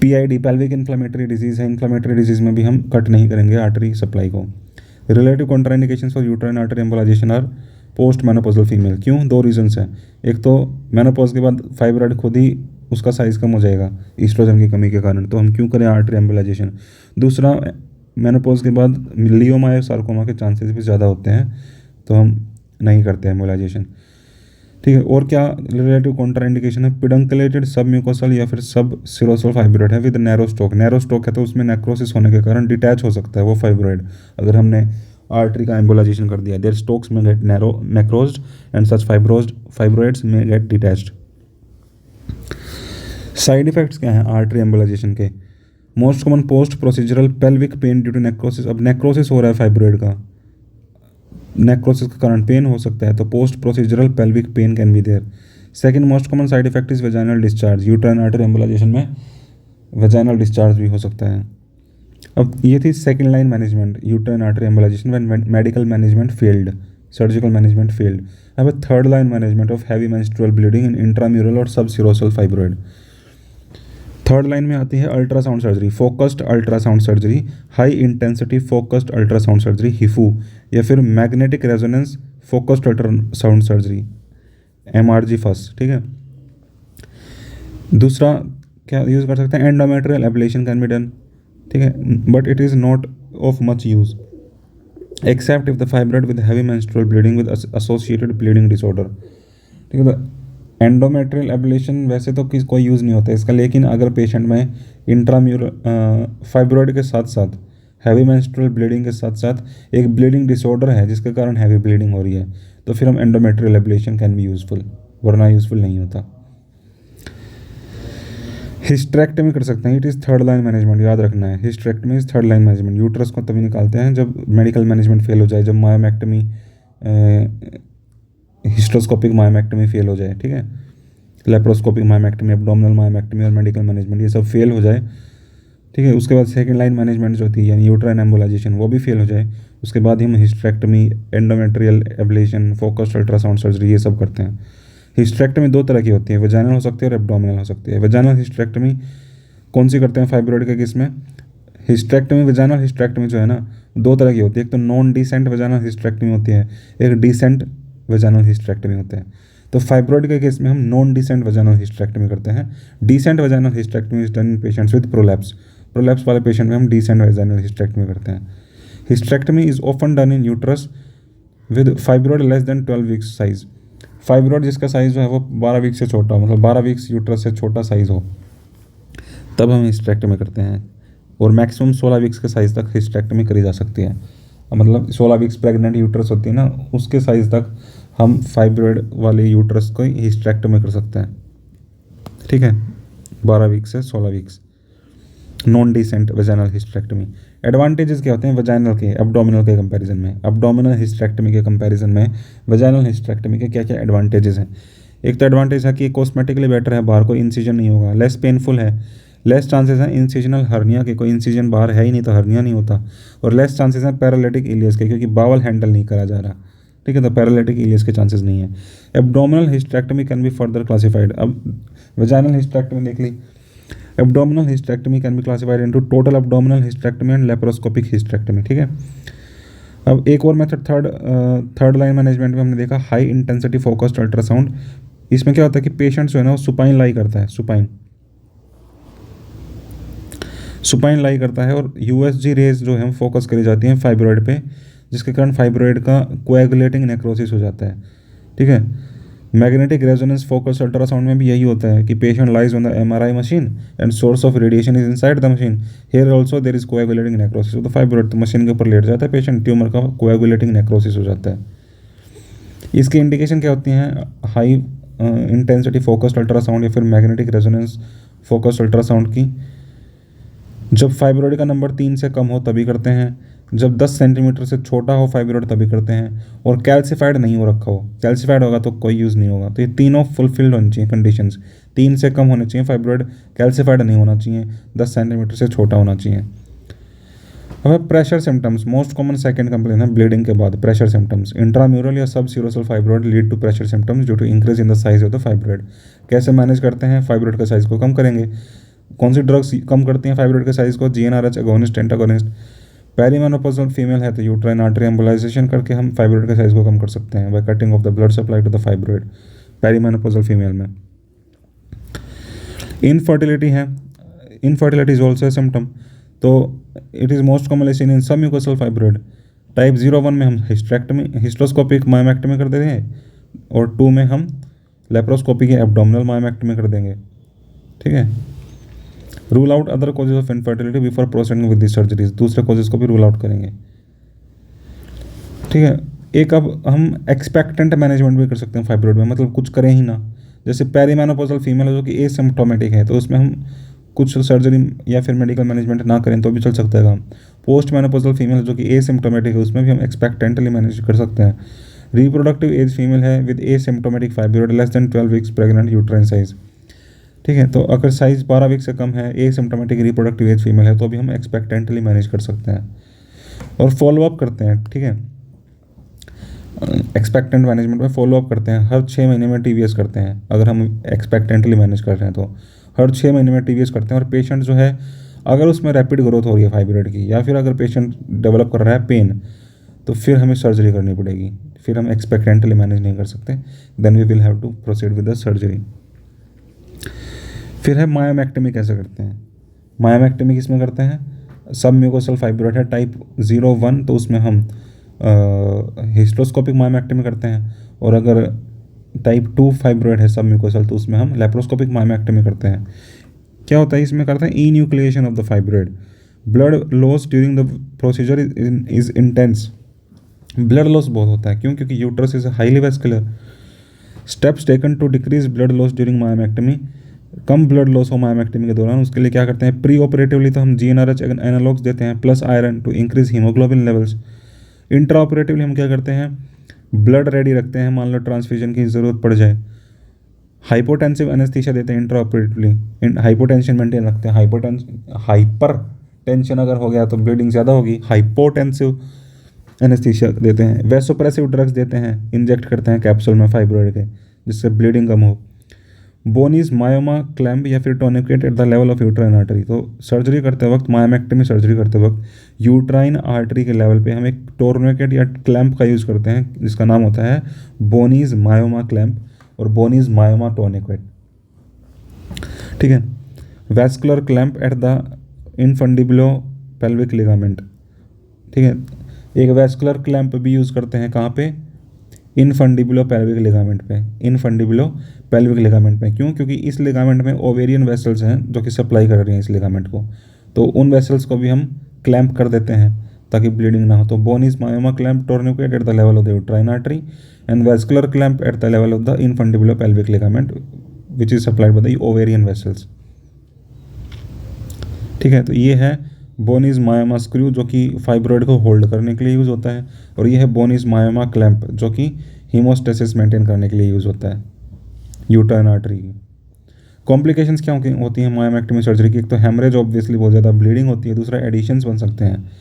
PID पेल्विक इन्फ्लेमेटरी डिजीज़ है, इन्फ्लेमेटरी डिजीज़ में भी हम कट नहीं करेंगे आर्टरी सप्लाई को। Relative contraindication for uterine artery embolisation R post menopausal female. क्यों? दो रीजंस हैं। एक तो मेनोपॉज के बाद फाइब्रॉइड खुद ही उसका साइज़ कम हो जाएगा ईस्ट्रोजन की कमी के कारण, तो हम क्यों करें आर्टरी एम्बोलाइजेशन। दूसरा, मेनोपॉज के बाद लियोमा या सार्कोमा के चांसेस भी ज़्यादा होते हैं, तो हम नहीं करते एम्बोलाइजेशन, ठीक है। और क्या रिलेटिव कॉन्ट्राइंडिकेशन है? पिडंकुलेटेड सब म्यूकोसल या फिर सब सिरोसल फाइब्रॉइड है with narrow stalk. Narrow stalk है तो उसमें नेक्रोसिस होने के कारण डिटैच हो सकता है वो फाइब्रॉइड, अगर हमने आर्टरी का एम्बोलाइजेशन कर दिया। देयर स्टोक्स में get narrow necrosed and such fibroids में गेट डिटैच्ड। साइड इफेक्ट्स क्या हैं आर्टरी एम्बोलाइजेशन के? Most common post procedural pelvic pain due to necrosis. अब नेक्रोसिस हो रहा है फाइब्रॉइड का, नेक्रोसिस के कारण पेन हो सकता है, तो post procedural pelvic pain can be there. Second most common side effect is vaginal discharge. Uterine artery embolisation में वेजाइनल डिस्चार्ज भी हो सकता है। अब ये थी second line management uterine artery embolisation when medical management failed, surgical management failed. अब third line management of heavy menstrual bleeding in intramural और सब सिरोसल फाइब्रॉइड। थर्ड लाइन में आती है ultrasound surgery, focused ultrasound surgery, high intensity focused ultrasound surgery HIFU, या फिर magnetic resonance focused ultrasound surgery MRG first, ठीक है। दूसरा क्या यूज़ कर सकते हैं? Endometrial ablation can be done, ठीक है, but it is not of much use except if the fibroid with heavy menstrual bleeding with associated bleeding disorder, ठीक है। एंडोमेट्रियल एब्लेशन वैसे तो कोई यूज़ नहीं होता इसका, लेकिन अगर पेशेंट में इंट्राम्यूरल फाइब्रॉइड के साथ साथ हैवी मेंस्ट्रुअल ब्लीडिंग के साथ साथ एक ब्लीडिंग डिसऑर्डर है जिसके कारण हैवी ब्लीडिंग हो रही है, तो फिर हम endometrial ablation can B useful, वरना यूज़फुल नहीं होता। हिस्ट्रेक्टमी कर सकते हैं, it is third line management, याद रखना है। Hysterectomy is third line management. Uterus को तभी निकालते हैं जब मेडिकल मैनेजमेंट फेल हो जाए, जब मायोमेक्टमी हिस्ट्रोस्कोपिक मायोमेक्टमी फेल हो जाए, ठीक है। लेप्रोस्कोपिक मायोमेक्टमी, एब्डोमिनल मायोमेक्टमी और मेडिकल मैनेजमेंट ये सब फेल हो जाए, ठीक है। उसके बाद सेकंड लाइन मैनेजमेंट जो होती है यानी यूट्राइन एम्बोलाइजेशन वो भी फेल हो जाए, उसके बाद हम hysterectomy, endometrial ablation, focused ultrasound surgery ये सब करते हैं। हिस्ट्रेक्टमी दो तरह की होती है, वेजाइनल हो सकती है और एब्डोमिनल हो सकती है। वेजाइनल हिस्ट्रेक्टमी कौन सी करते हैं फाइब्रॉइड के केस में? हिस्ट्रेक्टमी, वेजाइनल हिस्ट्रेक्टमी जो है ना दो तरह की होती है, एक तो नॉन डिसेंट वेजाइनल हिस्ट्रेक्टमी होती है, एक डिसेंट वेजाइनल हिस्ट्रेक्टमी होते हैं। तो फाइब्रॉइड के केस में हम नॉन डिसेंट वेजाइनल हिस्ट्रेक्टमी करते हैं। Descent vaginal hysterectomy is done in patients with prolapse. Prolapse वाले पेशेंट में हम डिसेंट वेजाइनल हिस्ट्रेक्टमी करते हैं। Hysterectomy is often done in uterus with fibroid less than 12 weeks size. Fibroid जिसका size जो है वो 12 वीक से छोटा हो, मतलब 12 वीक्स यूट्रस से छोटा साइज़ हो, तब हम हिस्ट्रेक्टमी करते हैं। और मैक्सिमम 16 वीक्स के साइज़ तक हिस्ट्रेक्टमी करी जा सकती है, मतलब 16 वीक्स प्रेग्नेंट यूट्रस होती है ना उसके साइज़ तक हम फाइब्रॉइड वाले यूट्रस को हिस्ट्रेक्टमी कर सकते हैं, ठीक है। 12 वीक से 16 weeks non descent vaginal hysterectomy. Advantages क्या होते हैं वेजाइनल के एब्डोमिनल के कंपैरिजन में? एब्डोमिनल हिस्ट्रेक्टमी के कंपैरिजन में वेजाइनल हिस्ट्रेक्टमी के क्या क्या एडवांटेजेस हैं? एक तो एडवांटेज है कि कॉस्मेटिकली बेटर है, बाहर कोई इंसिजन नहीं होगा, लेस पेनफुल है, लेस चांसेस हैं इंसिजनल हर्निया के, कोई इंसिजन बाहर है ही नहीं तो हर्निया नहीं होता, और लेस चांसेस हैं पैरालिटिक इलियस के, क्योंकि बावल हैंडल नहीं करा जा रहा, ठीक है, तो पैरालिटिक इलियस के चांसेस नहीं है। Abdominal hysterectomy can be further classified. अब वेजाइनल हिस्टेक्टमी देख ली। Abdominal hysterectomy can be classified into total abdominal hysterectomy and laparoscopic hysterectomy, ठीक है। अब एक और मेथड थर्ड लाइन मैनेजमेंट में हमने देखा हाई इंटेंसिटी फोकस्ड अल्ट्रासाउंड। इसमें क्या होता है कि पेशेंट जो है ना वो सुपाइन लाई करता है, सुपाइन लाई करता है, और यूएसजी रेज जो है फोकस करी जाती हैं फाइब्रॉइड पे, जिसके कारण फाइब्रॉइड का कोएगुलेटिंग नेक्रोसिस हो जाता है, ठीक है। मैग्नेटिक रेजोनेंस फोकस अल्ट्रासाउंड में भी यही होता है कि patient lies on the MRI machine and source of radiation is inside the machine, here also there is coagulating necrosis of the fibroid. तो मशीन के ऊपर लेट जाता है पेशेंट, ट्यूमर का कोएगुलेटिंग नेक्रोसिस हो जाता है। इसकी इंडिकेशन क्या होती हैं? हाई इंटेंसिटी फोकस्ड अल्ट्रासाउंड या फिर मैग्नेटिक रेजोनेंस फोकस्ड अल्ट्रासाउंड की जब फाइब्रॉइड का नंबर 3 से कम हो तभी करते हैं, जब 10 सेंटीमीटर से छोटा हो फाइब्रॉइड तभी करते हैं, और कैल्सिफाइड नहीं हो रखा हो। कैल्सिफाइड होगा तो कोई यूज़ नहीं होगा। तो ये तीनों फुलफिल्ड होनी चाहिए कंडीशंस। 3 से कम होने चाहिए फाइब्रॉइड, कैल्सिफाइड नहीं होना चाहिए, 10 सेंटीमीटर से छोटा होना चाहिए। अब pressure symptoms, most common second complain है ब्लीडिंग के बाद प्रेशर सिम्टम्स। इंट्राम्यूरल या sub serosal fibroid lead to pressure symptoms due to increase in the size of the fibroid. कैसे मैनेज करते हैं? फाइब्रॉइड का साइज को कम करेंगे। कौन सी ड्रग्स कम करती हैं फाइब्रॉइड के साइज को? GnRH agonist, antagonist. Perimenopausal female है तो यूट्राइन आर्टरी एम्बोलाइजेशन करके हम फाइब्रॉइड के साइज को कम कर सकते हैं by cutting off the blood supply to the fibroid, perimenopausal female में। इनफर्टिलिटी है, infertility is also a symptom, तो it is most commonly seen in submucosal fibroid. Type 0-1 में हम हिस्टेक्टमी हिस्ट्रोस्कोपिक मायोमेक्टमी कर देंगे, और 2 में हम लेप्रोस्कोपिक एब्डोमिनल मायोमेक्टमी कर देंगे, ठीक है। Rule out other causes of infertility before proceeding with the surgeries, दूसरे कॉजेज को भी रूल आउट करेंगे, ठीक है। एक अब हम एक्सपेक्टेंट मैनेजमेंट भी कर सकते हैं फाइब्रॉइड में, मतलब कुछ करें ही ना। जैसे पेरीमेनोपॉजल फीमेल है जो कि एसिम्प्टोमेटिक है, तो उसमें हम कुछ सर्जरी या फिर मेडिकल मैनेजमेंट ना करें तो भी चल सकता है काम। पोस्ट मेनोपॉजल फीमेल जो कि एसिम्प्टोमेटिक है, उसमें भी हम एक्सपेक्टेंटली मैनेज कर सकते हैं। रिप्रोडक्टिव एज फीमेल है with asymptomatic fibroid less than 12 weeks pregnant uterine size, ठीक है। तो अगर साइज 12 वीक से कम है, एसिम्प्टोमेटिक रिप्रोडक्टिव एज फीमेल है, तो भी हम एक्सपेक्टेंटली मैनेज कर सकते हैं और फॉलोअप करते हैं, ठीक है। एक्सपेक्टेंट मैनेजमेंट में फॉलोअप करते हैं, हर 6 महीने में टीवीएस करते हैं। अगर हम एक्सपेक्टेंटली मैनेज कर रहे हैं तो हर 6 महीने में टीवीएस करते हैं। और पेशेंट जो है अगर उसमें रैपिड ग्रोथ हो रही है फाइब्रॉइड की, या फिर अगर पेशेंट डेवलप कर रहा है पेन, तो फिर हमें सर्जरी करनी पड़ेगी। फिर हम एक्सपेक्टेंटली मैनेज नहीं कर सकते, then we will have to proceed with the surgery. फिर है मायोमेक्टमी कैसे करते हैं? मायोमेक्टमी किसमें करते हैं? सब म्यूकोसल फाइब्रॉइड है टाइप 0-1, तो उसमें हम हिस्ट्रोस्कोपिक मायोमेक्टमी करते हैं। और अगर टाइप 2 फाइब्रॉइड है सब म्यूकोसल, तो उसमें हम लेप्रोस्कोपिक मायोमेक्टमी करते हैं। क्या होता है इसमें? करते हैं enucleation of the fibroid. Blood loss during the procedure is intense. Blood loss बहुत होता है, क्यों? क्योंकि uterus is highly vascular. Steps taken to decrease blood loss during myomectomy, कम ब्लड लॉस हो मायोमेक्टमी के दौरान, उसके लिए क्या करते हैं? प्री ऑपरेटिवली तो हम जीएनआरएच एनालॉग्स देते हैं plus iron to increase haemoglobin levels. Intra operatively हम क्या करते हैं? ब्लड रेडी रखते हैं, मान लो ट्रांसफ्यूजन की ज़रूरत पड़ जाए। हाइपोटेंसिव एनेस्थीसिया देते हैं इंट्रा ऑपरेटिवली, हाइपोटेंशन मेंटेन रखते हैं। हाइपर टेंशन अगर हो गया तो ब्लीडिंग ज़्यादा होगी, हाइपोटेंसिव एनेस्थीसिया देते हैं। वैसोप्रेसिव ड्रग्स देते हैं, इंजेक्ट करते हैं कैप्सूल में फाइब्रॉइड के, जिससे ब्लीडिंग कम हो। बोनीज मायोमा क्लैम्प या फिर tourniquet at the level of uterine artery, तो सर्जरी करते वक्त, मायोमेक्टमी सर्जरी करते वक्त यूट्राइन आर्टरी के लेवल पे हम एक टोर्निकेट या क्लैम्प का यूज़ करते हैं, जिसका नाम होता है बोनीज मायोमा क्लैम्प और बोनीज मायोमा टोनिकेट, ठीक है। Vascular clamp at the infundibulopelvic ligament, ठीक है। एक वैस्कुलर क्लैम्प भी यूज़ करते हैं कहाँ पे? इनफंडिबुलो पेल्विक लिगामेंट पे, इनफंडिबुलो पेल्विक लिगामेंट पे। क्यों? क्योंकि इस लिगामेंट में ओवेरियन वेसल्स हैं जो कि सप्लाई कर रही हैं इस लिगामेंट को, तो उन वेसल्स को भी हम क्लैम्प कर देते हैं ताकि ब्लीडिंग ना हो। तो Bonney's myoma clamp tourniquet at the level of the uterine artery and vascular clamp at the level of the infundibulopelvic ligament which is supplied by the ovarian vessels, ठीक है। तो ये है बोनीज मायोमा स्क्रू जो कि fibroid को hold करने के लिए यूज़ होता है, और ये है बोनीज मायोमा क्लैम्प जो कि हीमोस्टेसिस मेंटेन करने के लिए यूज़ होता है। यूट्राइन आर्टरी की। कॉम्प्लिकेशंस क्या होती हैं मायोमेक्टमी सर्जरी की? एक तो हेमरेज ऑब्वियसली बहुत ज़्यादा, ब्लीडिंग होती है, दूसरा एडिशंस बन सकते हैं।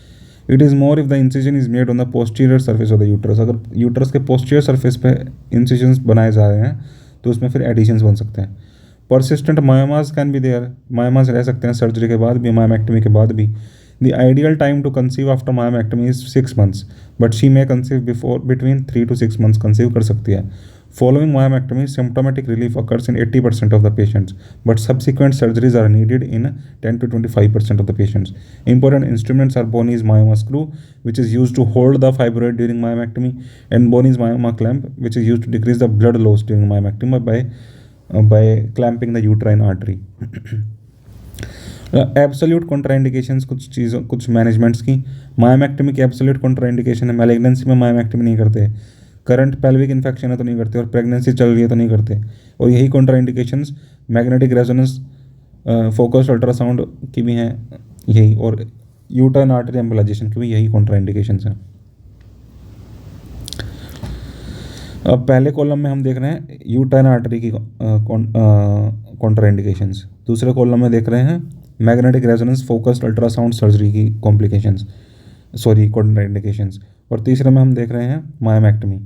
It is more if the incision is made on the posterior surface of the uterus. अगर यूट्रस के पोस्टीरियर सर्फेस पे इंसिजन्स बनाए जा रहे हैं तो उसमें फिर एडिशंस बन सकते हैं। परसिस्टेंट मायोमास कैन बी देयर, मायोमास रह सकते हैं सर्जरी के बाद भी, मायोमेक्टमी के बाद भी। The ideal time to conceive after myomectomy is 6 months, but she may conceive before between 3 to 6 months conceive कर सकती है। Following myomectomy, symptomatic relief occurs in 80% of the patients, but subsequent surgeries are needed in 10 to 25% of the patients. Important instruments are Boney's myoma screw, which is used to hold the fibroid during myomectomy, and Boney's myoma clamp, which is used to decrease the blood loss during myomectomy by clamping the uterine artery. Absolute contraindications, कुछ managements की। Myomectomy की absolute contraindication है, malignancy में myomectomy नहीं करते, current pelvic infection है तो नहीं करते, और प्रेगनेंसी चल रही है तो नहीं करते। और यही contraindications magnetic resonance, focused ultrasound की भी हैं यही, और यूटराइन आर्टरी एम्बोलाइजेशन की भी यही कॉन्ट्राइंडिकेशंस हैं। अब पहले कॉलम में हम देख रहे हैं यूटराइन आर्टरी की कॉन्ट्राइंडिकेशंस, दूसरे कॉलम में देख रहे हैं magnetic resonance focused ultrasound surgery की कॉम्प्लिकेशंस, सॉरी कॉन्ट्राइंडिकेशंस, और तीसरे में हम देख रहे हैं मायोमेक्टमी।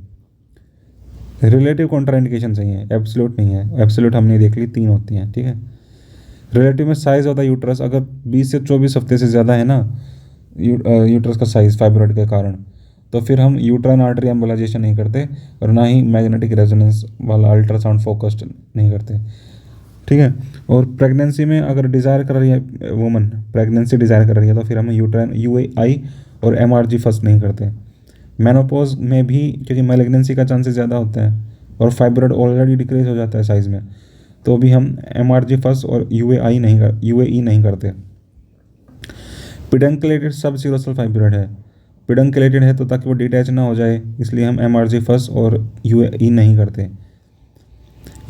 रिलेटिव कॉन्ट्राइंडिकेशन सही है, एब्सोल्यूट नहीं है। एब्सोल्यूट हमने देख ली 3 होती हैं, ठीक है। रिलेटिव में साइज ऑफ द यूट्रस, अगर 20 से 24 हफ्ते से ज़्यादा है ना यूट्रस का साइज फाइब्रॉइड के कारण, तो फिर हम यूट्राइन आर्टरी एम्बोलाइजेशन नहीं करते, और ना ही मैग्नेटिक रेजोनेंस वाला अल्ट्रासाउंड फोकस्ड नहीं करते, ठीक है। और प्रेगनेंसी में अगर डिज़ायर कर रही है वुमन, प्रेगनेंसी डिज़ायर कर रही है, तो फिर हम यूट्राइन यूएआई और एमआरजी फर्स्ट नहीं करते। मेनोपॉज में भी क्योंकि मैलिग्नेंसी का चांसेस ज़्यादा होता है और फाइब्रॉइड ऑलरेडी डिक्रीज हो जाता है साइज़ में, तो भी हम एमआरजी फर्स्ट और यूएई नहीं करते। पिडंकुलेटेड सब सीरोसल फाइब्रॉइड है, पिडंकुलेटेड है तो ताकि वो डिटैच ना हो जाए, इसलिए हम एमआरजी फर्स्ट और यूएई नहीं करते।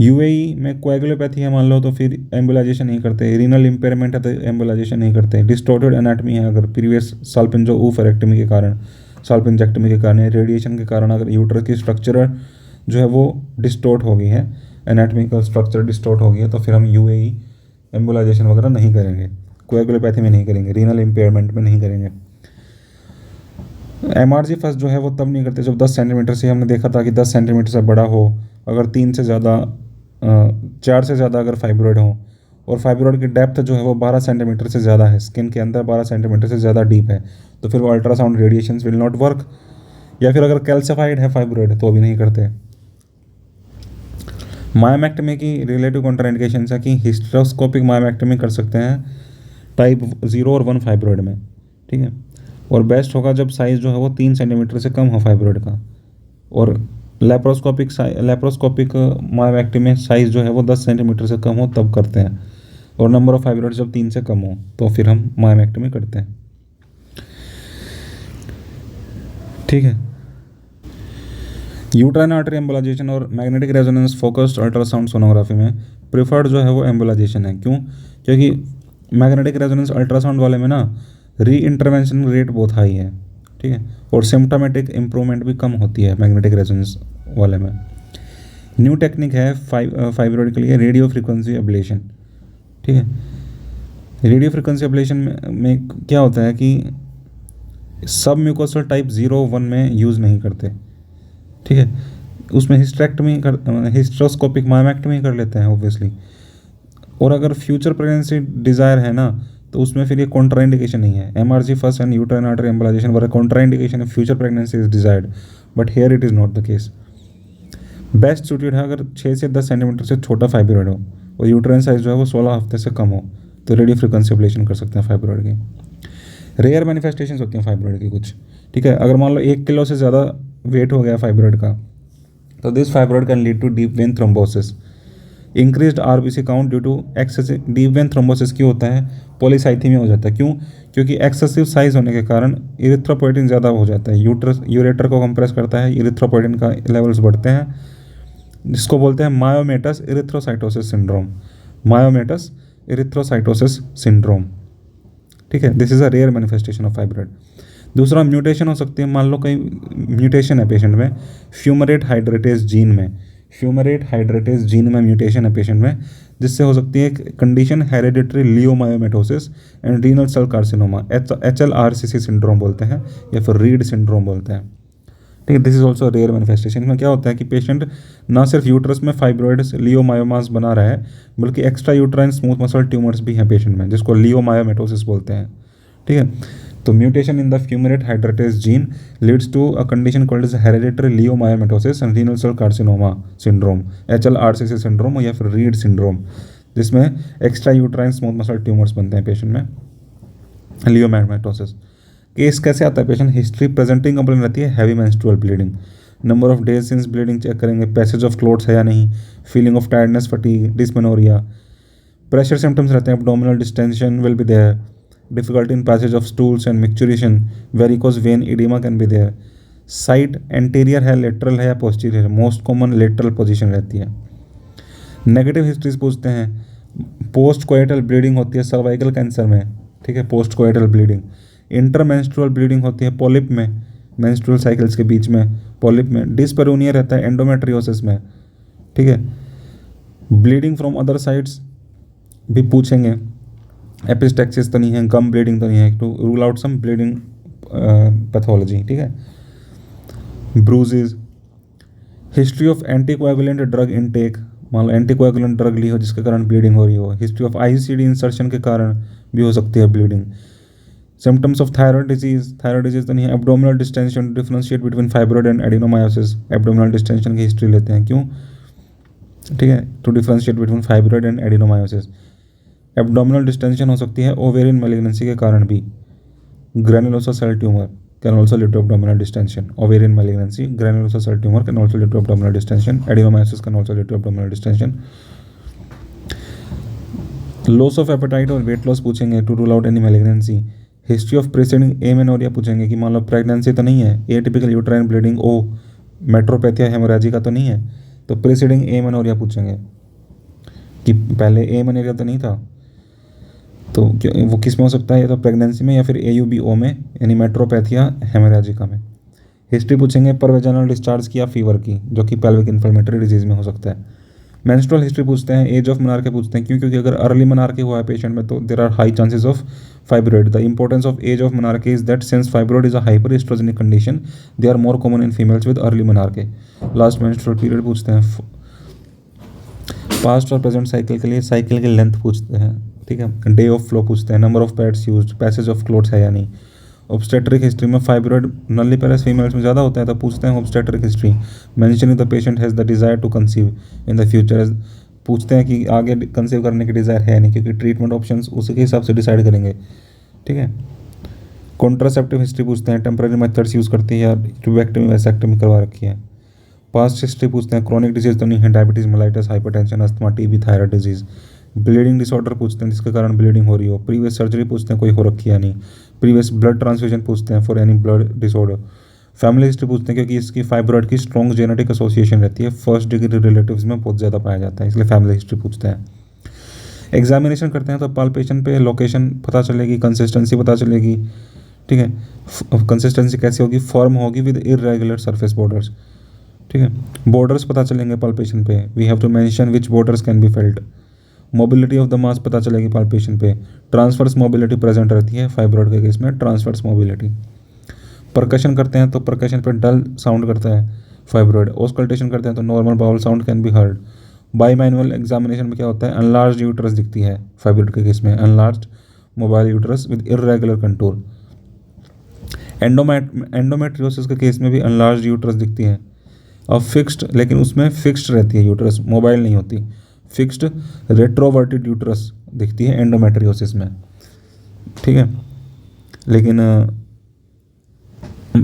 यूएई में कोएगुलोपैथी है मान लो, तो फिर एम्बोलाइजेशन नहीं करते। रीनल इम्पेयरमेंट है तो एम्बोलाइजेशन नहीं करते। डिस्टॉर्टेड एनाटमी है, अगर प्रीवियस साल्पिंजोओफरेक्टमी के कारण, साल्पिंजेक्टमी के कारण, रेडिएशन के कारण अगर यूट्रस की स्ट्रक्चर जो है वो डिस्टॉर्ट हो गई है, एनाटमिकल स्ट्रक्चर डिस्टॉर्ट हो गई है, तो फिर हम यूएई एम्बोलाइजेशन वगैरह नहीं करेंगे, कोएगुलोपैथी में नहीं करेंगे, रीनल इम्पेयरमेंट में नहीं करेंगे। एमआरजी फर्स्ट जो है वो तब नहीं करते जब 10 सेंटीमीटर से, हमने देखा था कि 10 सेंटीमीटर से बड़ा हो, अगर 3 से ज़्यादा 4 से ज़्यादा अगर फाइब्रॉइड हो, और फाइब्रॉइड की डेप्थ जो है वो 12 सेंटीमीटर से ज़्यादा है, स्किन के अंदर 12 सेंटीमीटर से ज़्यादा डीप है, तो फिर वो ultrasound radiations will not work. या फिर अगर कैल्सिफाइड है फाइब्रॉइड तो भी नहीं करते। मायोमेक्टमी की रिलेटिव कॉन्ट्राइंडिकेशंस है कि हिस्टेरोस्कोपिक मायोमेक्टमी कर सकते हैं टाइप 0 और 1 फाइब्रॉइड में, ठीक है। और बेस्ट होगा जब साइज़ जो है वो 3 सेंटीमीटर से कम हो फाइब्रॉइड का। और लेप्रोस्कोपिक मायोमेक्टमी में साइज़ जो है वो 10 सेंटीमीटर से कम हो तब करते हैं, और नंबर ऑफ फाइब्रॉइड जब 3 से कम हो तो फिर हम मायोमेक्टमी करते हैं, ठीक है। यूट्राइन आर्टरी एम्बोलाइजेशन और magnetic resonance focused ultrasound sonography में प्रिफर्ड जो है वो एम्बोलाइजेशन है। क्यों? क्योंकि मैग्नेटिक रेजोनेंस अल्ट्रासाउंड वाले में ना री इंटरवेंशन रेट बहुत हाई है, ठीक है, और सिम्टोमेटिक इम्प्रूवमेंट भी कम होती है मैग्नेटिक रेजोनेंस वाले में। न्यू टेक्निक है फाइब्रॉइड के लिए रेडियो फ्रिक्वेंसी एब्लेशन, ठीक है। रेडियो फ्रिक्वेंसी एब्लेशन में क्या होता है कि सब म्यूकोसल टाइप 0-1 में यूज़ नहीं करते, ठीक है। उसमें हिस्टेरोस्कोपिक मायोमेक्टमी कर लेते हैं ऑब्वियसली। और अगर फ्यूचर प्रेगनेंसी डिज़ायर है ना, तो उसमें फिर ये कॉन्ट्राइंडिकेशन नहीं है। MRG first and uterine artery embolisation were contraindication है, future pregnancy is desired, but here it is not the case. Best suited है अगर 6 से 10 सेंटीमीटर से छोटा फाइब्रॉइड हो और यूट्राइन साइज जो है वो 16 हफ्ते से कम हो, तो रेडियो फ्रिक्वेंसी एब्लेशन कर सकते हैं फाइब्रॉइड की। रेयर मैनिफेस्टेशंस होती हैं फाइब्रॉइड की कुछ, ठीक है। अगर मान लो 1 किलो से ज़्यादा वेट हो गया फाइब्रॉइड का, तो this fibroid can lead to deep vein thrombosis, increased RBC count due to excessive. Deep vein thrombosis क्यों होता है? पॉलीसाइथीमिया हो जाता है। क्यों? क्योंकि एक्सेसिव साइज होने के कारण इरिथ्रोपोइटिन ज़्यादा हो जाता है, यूरेटर को कंप्रेस करता है, इरिथ्रोपोइटिन का लेवल्स बढ़ते हैं, जिसको बोलते हैं मायोमेटस इरिथ्रोसाइटोसिस सिंड्रोम। मायोमेटस इरिथ्रोसाइटोसिस सिंड्रोम, ठीक है। This is a rare manifestation of fibroid. दूसरा म्यूटेशन हो सकती है, मान लो कहीं म्यूटेशन है पेशेंट में फ्यूमरेट हाइड्रेटेज जीन में, फ्यूमेरेट हाइड्रेटेज जीन में म्यूटेशन है पेशेंट में, जिससे हो सकती है एक condition hereditary leiomyomatosis and renal cell carcinoma, HLRCC syndrome बोलते हैं या फिर रीड सिंड्रोम बोलते हैं। ठीक है, this is also rare manifestation. में क्या होता है कि पेशेंट ना सिर्फ यूट्रस में फाइब्रॉइड्स लियोमायोमास बना रहा है, बल्कि extra uterine smooth muscle tumours भी हैं पेशेंट में, जिसको लियोमायोमेटोसिस बोलते हैं। ठीक है, तो mutation in the fumarate hydratase gene leads to a condition called as hereditary leiomyomatosis and renal cell carcinoma syndrome, HLRCC syndrome या फिर रीड सिंड्रोम, जिसमें extra uterine smooth muscle tumours बनते हैं पेशेंट में। लियोमायोमेटोसिस केस कैसे आता है पेशेंट? हिस्ट्री प्रेजेंटिंग कंप्लेन रहती है heavy menstrual bleeding, number of days since bleeding check करेंगे, पैसेज ऑफ क्लोट्स है या नहीं, feeling of tiredness, fatigue, dysmenorrhoea, pressure symptoms रहते हैं, abdominal distension will be there, difficulty in passage of stools and micturition, varicose vein edema can be there, site anterior है, lateral है या posterior है, most common lateral position रहती है। Negative histories पूछते हैं, पोस्ट कोएटल ब्लीडिंग होती है सर्वाइकल कैंसर में, ठीक है, पोस्ट कोएटल ब्लीडिंग, इंटरमेंस्ट्रुअल ब्लीडिंग होती है पॉलिप में, मेंस्ट्रुअल साइकिल्स के बीच में पॉलिप में, डिस्पेरोनिया रहता है एंडोमेट्रियोसिस में, ठीक है, ब्लीडिंग फ्रॉम अदर साइड्स भी पूछेंगे, एपिस्टेक्सिस तो नहीं है, गम ब्लीडिंग तो नहीं है, to rule out some bleeding pathology, ठीक है, bruises, history of anticoagulant drug intake, मान लो एंटीकोएगुलेंट ड्रग ली हो जिसके कारण ब्लीडिंग हो रही हो, हिस्ट्री ऑफ आईसीडी इंसर्शन के कारण भी हो सकती है bleeding, symptoms of thyroid disease तो नहीं है, abdominal distension, differentiate between fibroid and adenomyosis, abdominal distension की हिस्ट्री लेते हैं, क्यों? ठीक है, to differentiate between fibroid and adenomyosis. Abdominal distension हो सकती है ओवेरियन मैलिग्नेंसी के कारण भी, granulosa cell tumour can also lead to abdominal distension, ovarian malignancy, granulosa cell tumour can also lead to abdominal distension, adenomyosis can also lead to abdominal distension. Loss of appetite और weight loss पूछेंगे to rule out any malignancy, history of preceding amenorrhoea पूछेंगे कि मान लो pregnancy तो नहीं है, atypical uterine bleeding, or metropathia haemorrhagica तो नहीं है, तो प्रीसीडिंग एमेनोरिया पूछेंगे कि पहले एमेनोरिया तो नहीं था, तो वो किस में हो सकता है, या तो प्रेगनेंसी में या फिर AUBO में, यानी मेट्रोपैथिया हेमोरेजिका में। हिस्ट्री पूछेंगे परवेजानल डिस्चार्ज की या फीवर की, जो कि पेल्विक इन्फ्लेमेटरी डिजीज में हो सकता है। मेंस्ट्रुअल हिस्ट्री पूछते हैं, एज ऑफ मनार्के पूछते हैं, क्यों? क्योंकि अगर अर्ली मनार्के हुआ है पेशेंट में तो there are high chances of fibroid. The importance of age of menarche is that since fibroid is a hyper oestrogenic condition, they are more common in females with early menarche. Last menstrual period पूछते हैं, past और present cycle के लिए cycle की length पूछते हैं, ठीक है, डे ऑफ फ्लो पूछते हैं, number of pads used, passage of clots है या नहीं। ऑब्स्टेट्रिक हिस्ट्री में फाइब्रोइड नल्लीपेरस फीमेल्स में ज़्यादा होता है, तो पूछते हैं obstetric history, mentioning the patient has the desire to conceive in the future, पूछते हैं कि आगे कंसीव करने की डिज़ायर है नहीं, क्योंकि ट्रीटमेंट ऑप्शंस उसी के हिसाब से डिसाइड करेंगे, ठीक है। कॉन्ट्रासेप्टिव हिस्ट्री पूछते हैं, टेम्परेरी मेथड्स यूज़ करती है या ट्यूबेक्टमी वैसेक्टमी करवा रखी है। पास्ट हिस्ट्री पूछते हैं, क्रोनिक डिजीज तो नहीं है, diabetes, mellitus, hypertension, asthma, TB, thyroid disease. Bleeding disorder पूछते हैं जिसके कारण ब्लीडिंग हो रही हो। प्रीवियस सर्जरी पूछते हैं, कोई हो रखी है नहीं। प्रीवियस ब्लड ट्रांसफ्यूजन पूछते हैं for any blood disorder. Family history पूछते हैं क्योंकि इसकी फाइब्रॉइड की स्ट्रॉन्ग जेनेटिक एसोसिएशन रहती है, फर्स्ट डिग्री रिलेटिव्स में बहुत ज़्यादा पाया जाता है, इसलिए फैमिली हिस्ट्री पूछते हैं। एग्जामिनेशन करते हैं तो पाल्पेशन पे लोकेशन पता चलेगी, कंसिस्टेंसी पता चलेगी, ठीक है। कंसिस्टेंसी कैसी होगी? फॉर्म होगी विद इरेगुलर सरफेस बॉर्डर्स, ठीक है। बॉर्डर्स पता चलेंगे पाल्पेशन पे, we have to mention which borders can be felt. Mobility of the mass पता चलेगी पाल्पेशन पे, ट्रांसवर्स मोबिलिटी प्रेजेंट रहती है फाइब्रॉइड के केस में, ट्रांसवर्स मोबिलिटी। परकशन करते हैं तो परकशन पे डल साउंड करता है फाइब्रॉइड। ऑस्कल्टेशन करते हैं तो normal bowel sound can be heard. By manual examination में क्या होता है? अनलार्ज यूट्रस दिखती है फाइब्रॉइड के केस में, enlarge mobile uterus with irregular contour. Endometriosis के केस में भी अनलार्ज यूट्रस दिखती है और फिक्स्ड, लेकिन उसमें फिक्स्ड रहती है यूट्रस, मोबाइल नहीं होती। फिक्स्ड रेट्रोवर्टेड यूट्रस दिखती है एंडोमेट्रियोसिस में, ठीक है। लेकिन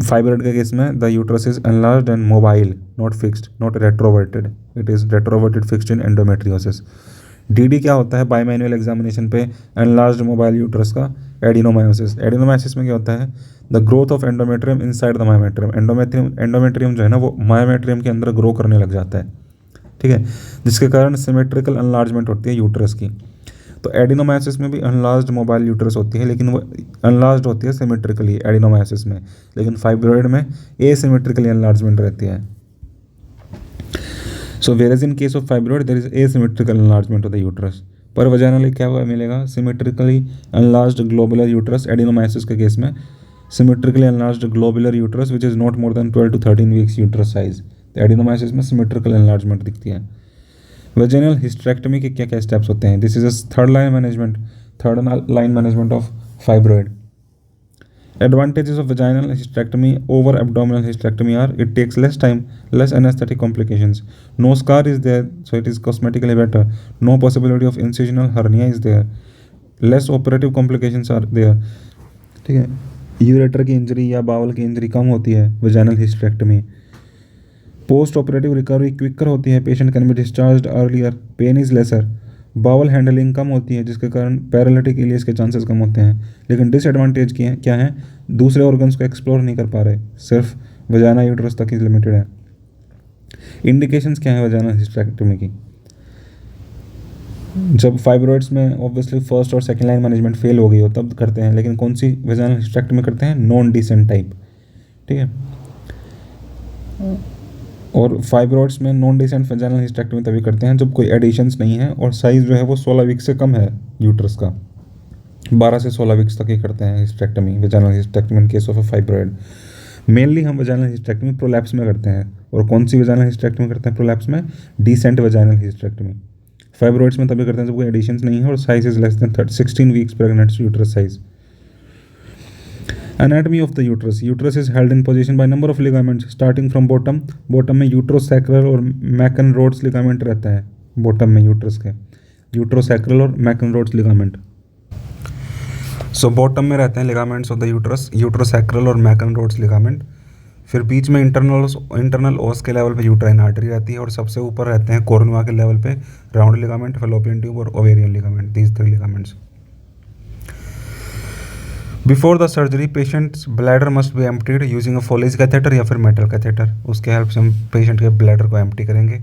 फाइब्रॉइड के केस में the uterus is enlarged and mobile, not fixed, not retroverted, it is retroverted fixed in endometriosis. DD क्या होता है बाई मैनुअल एग्जामिनेशन पे? एनलार्ज्ड मोबाइल यूट्रस का एडिनोमायोसिस। एडिनोमायोसिस में क्या होता है? The growth of endometrium inside the myometrium. Endometrium जो है ना वो मायोमेट्रियम के अंदर ग्रो करने लग जाता है, ठीक है, जिसके कारण सिमेट्रिकल अनलार्जमेंट होती है यूट्रस की। तो एडिनोमायोसिस में भी अनलार्ज्ड मोबाइल यूट्रस होती है, लेकिन वो अनलार्ज्ड होती है सिमेट्रिकली एडिनोमायोसिस में, लेकिन फाइब्रॉइड में एसिमेट्रिकली अनलार्जमेंट रहती है। So whereas in case of fibroid there is asymmetrical enlargement of the uterus. पर वजाइनली क्या हुआ मिलेगा, symmetrically enlarged globular uterus. Adenomyosis के केस में symmetrically enlarged globular uterus which is not more than 12 to 13 weeks uterus size. तो adenomyosis में symmetrical enlargement दिखती है। वजाइनल हिस्टेरेक्टमी के क्या क्या स्टेप्स होते हैं? This is a third line management of fibroid. Advantages of vaginal hysterectomy over abdominal hysterectomy are it takes less time, less anesthetic complications, no scar is there, so it is cosmetically better, no possibility of incisional hernia is there, less operative complications are there। ठीक है, ureter की injury या बावल की injury कम होती है vaginal hysterectomy। Post operative recovery quicker होती है, patient can be discharge earlier, pain is lesser. Bowel handling कम होती है जिसके कारण पैरालिटिक इलियस के चांसेस कम होते हैं। लेकिन डिसएडवांटेज क्या है, दूसरे ऑर्गन्स को एक्सप्लोर नहीं कर पा रहे, सिर्फ वजाना यूट्रस तक ही लिमिटेड है। इंडिकेशंस क्या है वजाना हिस्टेरेक्टमी की? जब फाइब्रॉइड्स में ऑब्वियसली फर्स्ट और सेकंड लाइन मैनेजमेंट फेल हो गई हो तब करते हैं, लेकिन कौन सी वजाना हिस्टेरेक्टमी करते हैं? Non descent type. ठीक है, और फाइब्रॉइड्स में नॉन डिसेंट वजाइनल हिस्टेरेक्टमी तभी करते हैं जब कोई एडिशंस नहीं है और साइज़ जो है वो 16 वीक से कम है यूट्रस का। 12 से 16 वीक्स तक ही करते हैं hysterectomy, vaginal hysterectomy in case of a fibroid. Mainly हम वजाइनल हिस्टेरेक्टमी प्रोलैप्स में करते हैं। और कौन सी वजाइनल हिस्टेरेक्टमी करते हैं प्रोलैप्स में? Decent vaginal hysterectomy. फाइब्रॉइड्स में तभी करते हैं जब कोई एडिशंस नहीं है और size is less than 16 weeks pregnant uterus size. Anatomy of the uterus. Uterus is held in position by number of ligaments starting from bottom. Bottom में यूट्रोसैक्रल और मैकन रोड्स लिगामेंट रहता है बॉटम में uterus के, uterosacral और Mackenrodt's ligament. So bottom में रहते हैं ligaments of the uterus, uterosacral और मैकन रोड्स लिगामेंट। फिर बीच में इंटरनल ओस के लेवल पे यूट्राइन आर्टरी रहती है और सबसे ऊपर रहते हैं कोर्नुआ के लेवल पे राउंड लिगामेंट, फेलोपियन ट्यूब और ovarian ligament, these 3 ligaments. Before the surgery patients bladder must be emptied using a foliage catheter या फिर मेटल कैथेटर। उसके हेल्प से हम पेशेंट के ब्लैडर को एम्प्टी करेंगे,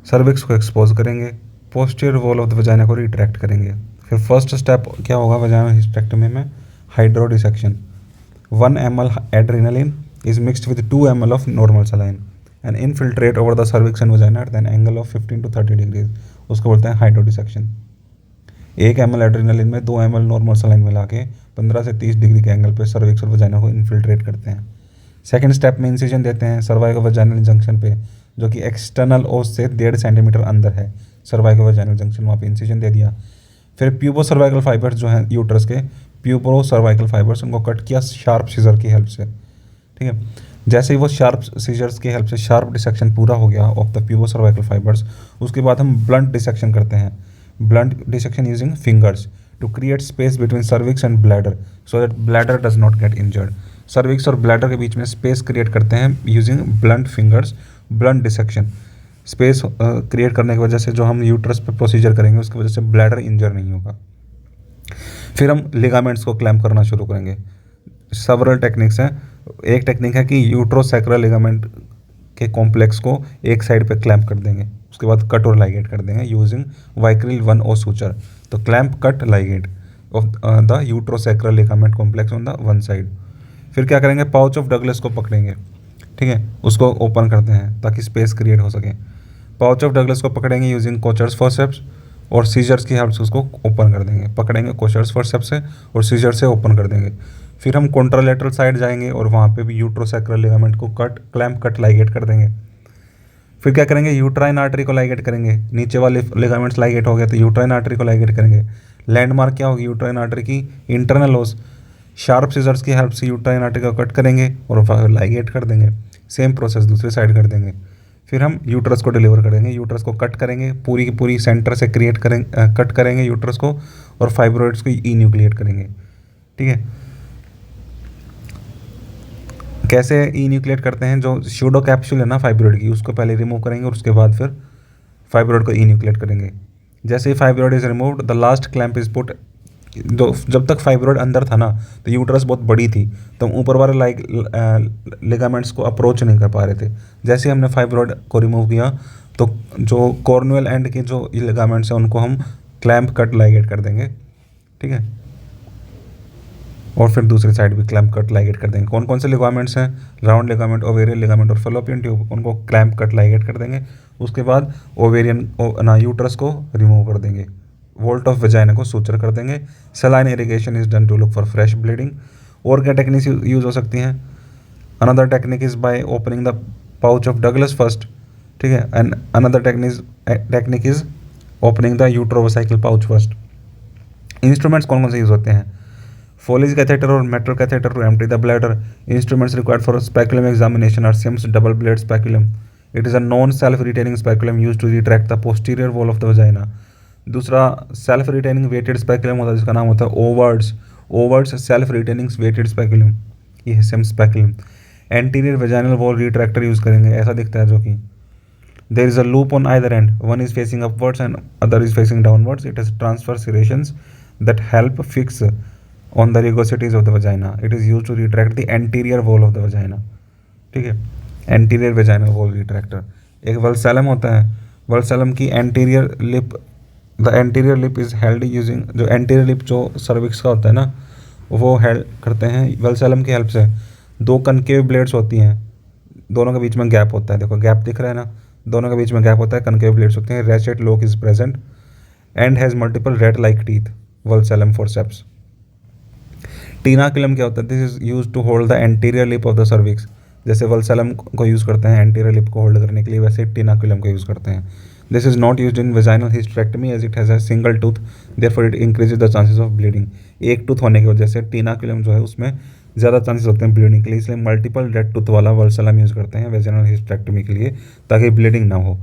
सर्विक्स को एक्सपोज करेंगे, posterior wall of the vagina को रिट्रैक्ट करेंगे। फिर फर्स्ट स्टेप क्या होगा वजाइना हिस्टेरेक्टमी में? Hydro dissection. 1 ml adrenaline is mixed with 2 ml of normal saline and infiltrate over the cervix and vagina at an angle of 15 to 30 degrees। उसको बोलते हैं hydro dissection. 1 ml adrenaline में 2 ml normal saline मिला के 15 से 30 degree के angle पे cervix और वजाइना को इन्फिल्ट्रेट करते हैं। सेकंड स्टेप में इंसिजन देते हैं सर्वाइकल वजाइनल जंक्शन पे, जो कि एक्सटर्नल ओस से 1.5 सेंटीमीटर अंदर है। सर्वाइकल वजाइनल जंक्शन वहाँ पे इंसिजन दे दिया। फिर प्यूबो सर्वाइकल फाइबर्स जो हैं यूट्रस के, प्यूबो सर्वाइकल फाइबर्स, उनको कट किया शार्प सीजर की हेल्प से। ठीक है, जैसे ही वो शार्प सीजर्स की हेल्प से शार्प डिसेक्शन पूरा हो गया of the pubo cervical fibres, उसके बाद हम ब्लंट डिसेक्शन करते हैं। Blunt dissection using fingers to create space between cervix and bladder so that bladder does not get injured. Cervix और ब्लैडर के बीच में स्पेस क्रिएट करते हैं using blunt fingers. Blunt dissection space create करने की वजह से जो हम यूट्रस पे प्रोसीजर करेंगे उसकी वजह से ब्लैडर इंजर नहीं होगा। फिर हम लिगामेंट्स को क्लैम्प करना शुरू करेंगे। सेवरल टेक्निक्स हैं। एक टेक्निक है कि यूट्रोसैक्रल लिगामेंट के कॉम्प्लेक्स को एक साइड पे क्लैम्प कर देंगे, उसके बाद कट और लाइगेट कर देंगे यूजिंग वाइक्रिल 1 ओ सूचर। तो clamp cut ligate of the uterosacral ligament complex on the one side. फिर क्या करेंगे, पाउच ऑफ डगलस को पकड़ेंगे, ठीक है, उसको ओपन करते हैं ताकि स्पेस क्रिएट हो सके। पाउच ऑफ डगलस को पकड़ेंगे यूजिंग कोचर्स फॉरसेप्स और सीजर्स की हेल्प से उसको ओपन कर देंगे। पकड़ेंगे कोचर्स फॉरसेप्स से और सीजर से ओपन कर देंगे। फिर हम कॉन्ट्रालेटरल साइड जाएंगे और वहाँ पे भी यूट्रोसैक्रल लिगामेंट को क्लैम्प कट लाइगेट कर देंगे। फिर क्या करेंगे, यूट्राइन आर्टरी को लाइगेट करेंगे। नीचे वाले लिगामेंट्स लाइगेट हो गए तो यूट्राइन आर्टरी को लाइगेट करेंगे। लैंडमार्क क्या होगी यूट्राइन आर्टरी की? इंटरनल ओस। शार्प सीजर्स की हेल्प से यूट्राइन आर्टरी को कट करेंगे और लाइगेट कर देंगे। सेम प्रोसेस दूसरी साइड कर देंगे। फिर हम यूट्रस को डिलीवर करेंगे, यूट्रस को कट करेंगे, पूरी की पूरी सेंटर से कट करेंगे यूट्रस को और फाइब्रॉइड्स को न्यूक्लिएट करेंगे। ठीक है, कैसे न्यूक्लिएट करते हैं? जो स्यूडो कैप्सूल है ना फाइब्रॉइड की, उसको पहले रिमूव करेंगे और उसके बाद फिर फाइब्रॉइड को न्यूक्लिएट करेंगे। जैसे ही fibroid is removed the last clamp is put. जब तक फाइब्रॉइड अंदर था ना तो यूट्रस बहुत बड़ी थी, तो ऊपर वाले लिगामेंट्स को अप्रोच नहीं कर पा रहे थे। जैसे हमने फाइब्रॉइड को रिमूव किया तो जो कॉर्नुअल एंड के जो लिगामेंट्स हैं उनको हम क्लैम्प कट लाइगेट कर देंगे। ठीक है, और फिर दूसरी साइड भी क्लैम्प कट लाइगेट कर देंगे। कौन कौन से लिगामेंट्स हैं? राउंड लिगामेंट, ओवेरियन लिगामेंट और फैलोपियन ट्यूब, उनको क्लैम्प कट लाइगेट कर देंगे। उसके बाद ओवेरियन ना यूट्रस को रिमूव कर देंगे। वोल्ट ऑफ वेजाइना को सूचर कर देंगे। Saline irrigation is done to look for fresh bleeding. और क्या टेक्निक्स यूज हो सकती हैं? Another technique is by opening the pouch of Douglas first, ठीक है, and another technique is opening the uterovesical pouch first. Instruments कौन कौन से यूज होते हैं? फोलिज कैथेटर और metro catheter to empty the bladder. Instruments required for speculum examination are CIMS double blade speculum. It is a non self retaining speculum use to retract the posterior wall of the vagina. दूसरा self retaining weighted speculum होता है जिसका नाम होता है Auvard's. Auvard's self retaining weighted speculum, ये है Sims speculum. Anterior vaginal wall retractor use करेंगे, ऐसा दिखता है जो कि there is a loop on either end, one is facing upwards and other is facing downwards. It has transverse serrations that help fix on the rugosities of the vagina. It is used to retract the anterior wall of the vagina, ठीक है, anterior vaginal wall retractor। एक वल्सैलम होता है, वल्सैलम की anterior lip, the anterior lip is held using, जो anterior lip जो cervix का होता है ना, वो हेल्ड करते हैं वल्सैलम की हेल्प से। दो कनकेव ब्लेड्स होती हैं, दोनों के बीच में गैप होता है, देखो गैप दिख रहा है ना, दोनों के बीच में गैप होता है, कनकेव ब्लेड्स होते हैं। Ratchet lock is present and has multiple rat like teeth. Vulsellum forceps. Tenaculum क्या होता है? This is use to hold the anterior lip of the cervix. जैसे वल्सैलम को यूज़ करते हैं एंटीरियर लिप को होल्ड करने के लिए, वैसे टीनाकुलम को यूज़ करते हैं। This is not use in vaginal hysterectomy as it has a single tooth, therefore it increases the chances of bleeding. एक टूथ होने की वजह से टीनाकुलम जो है उसमें ज़्यादा चांसेस होते हैं ब्लीडिंग के लिए, इसलिए मल्टीपल रेड टूथ वाला वल्सैलम यूज़ करते हैं वेजाइनल हिस्टेरेक्टमी के लिए, ताकि ब्लीडिंग ना हो।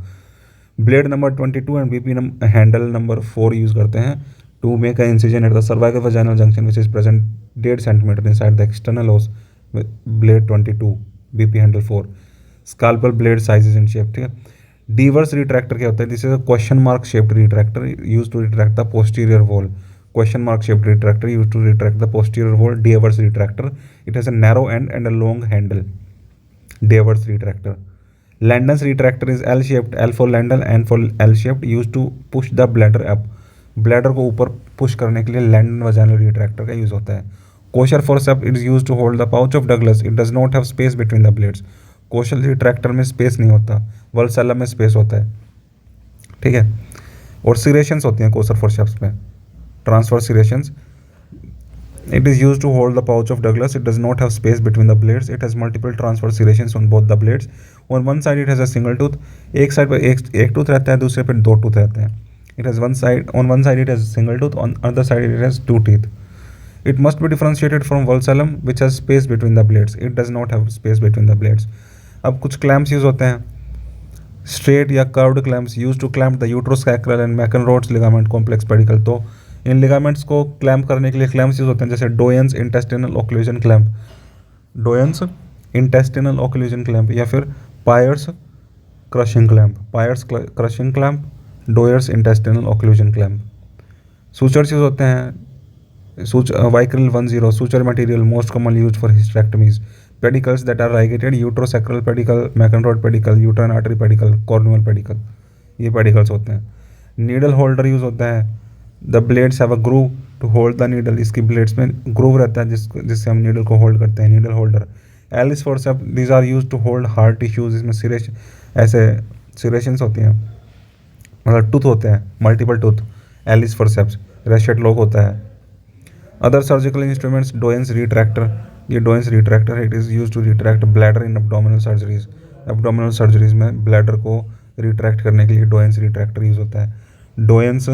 Blade number 22 and BP handle number 4 use करते हैं to make a incision at the cervical vaginal junction which is present 1.5 centimetre inside the external os. Blade 22 BP handle 4। Scalpel blade sizes in shape, ठीक है। Deaver's retractor क्या होता है? This is a question mark shaped retractor use to retract the posterior wall. Question mark shaped retractor use to retract the posterior wall. Deaver's retractor, it has a narrow end and a long handle. Deaver's retractor. Landon's retractor is L-shaped, L for Landon, N for L-shaped, used to push the bladder up. Bladder को ऊपर push करने के लिए Landon vaginal retractor का use होता है। Kocher forceps is use to hold the pouch of Douglas, it does not have space between the blades. Kocher retractor में space नहीं होता, वल्सैलम में स्पेस होता है, ठीक है। और सिरेशंस होती हैं कोशर फोर्सेप्स में, transfer सिरेशंस। It is used to hold the pouch of Douglas. It does not have space between the blades. It has multiple transfer serrations on both the blades. On one side it has a single tooth. एक side पर एक tooth रहता है, दूसरे पर दो tooth रहते हैं। It has on one side it has a single tooth, on other side it has two teeth. It must be differentiated from Valsalem which has space between the blades. It does not have space between the blades. अब कुछ clamps use होते हैं, straight या curved clamps used to clamp the uterosacral and McEnroe's ligament complex pedicle। तो इन ligaments को clamp करने के लिए क्लैम्प्स यूज होते हैं, जैसे Doyen's intestinal occlusion clamp, Doyen's intestinal occlusion clamp, या फिर Payr's crushing clamp, Payr's crushing clamp, Doyen's intestinal occlusion clamp. Sutures use होते हैं, vicryl 10 suture material most commonly use for hysterectomies. Pedicles that are ligated, uterosacral pedicle, Mackenrodt's pedicle, uterine artery pedicle, cornual pedicle, ये pedicles होते हैं। Needle holder use होता है, the blades have a groove to hold the needle, इसकी blades में groove रहता है जिससे हम नीडल को होल्ड करते हैं, needle holder. Allis forceps, these are use to hold hard tissues, इसमें ऐसे सिरेशंस होती हैं, मतलब टूथ होते हैं, multiple tooth. Allis forceps. Ratchet lock होता है। Other surgical instruments, Doyen's retractor, ये डोयंस रिट्रैक्टर है, it is use to retract bladder in abdominal surgeries. Abdominal surgeries में ब्लैडर को रिट्रैक्ट करने के लिए डोयंस रिट्रैक्टर यूज होता है। डोयंस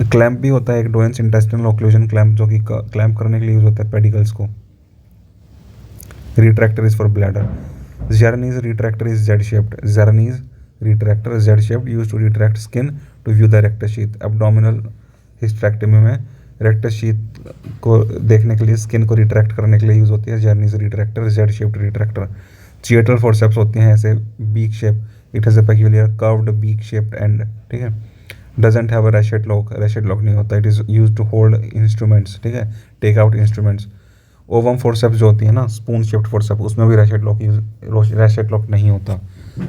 क्लैम्प भी होता है एक, डोयंस इंटेस्टिनल ओक्लूजन क्लैम्प, जो कि क्लैम्प करने के लिए यूज होता है पेडिकल्स को। Retractor is for bladder. Czerny's retractor is Z shaped, Czerny's retractor Z shaped, use to retract skin to view the rectus sheath. Abdominal hysterectomy में रेक्टस शीथ को देखने के लिए, स्किन को रिट्रैक्ट करने के लिए यूज होती है Czerny's retractor, Z shaped retractor. Theatre forceps होती हैं ऐसे beak shape, it has a peculiar curved beak shaped end, ठीक है। Doesn't have a ratchet lock, ratchet lock नहीं होता, it is use to hold instruments, ठीक है, take out instruments. Ovum forceps जो होती है ना, स्पून शेप्ड फोर्सेप्स, उसमें भी रेशेट लॉक नहीं होता।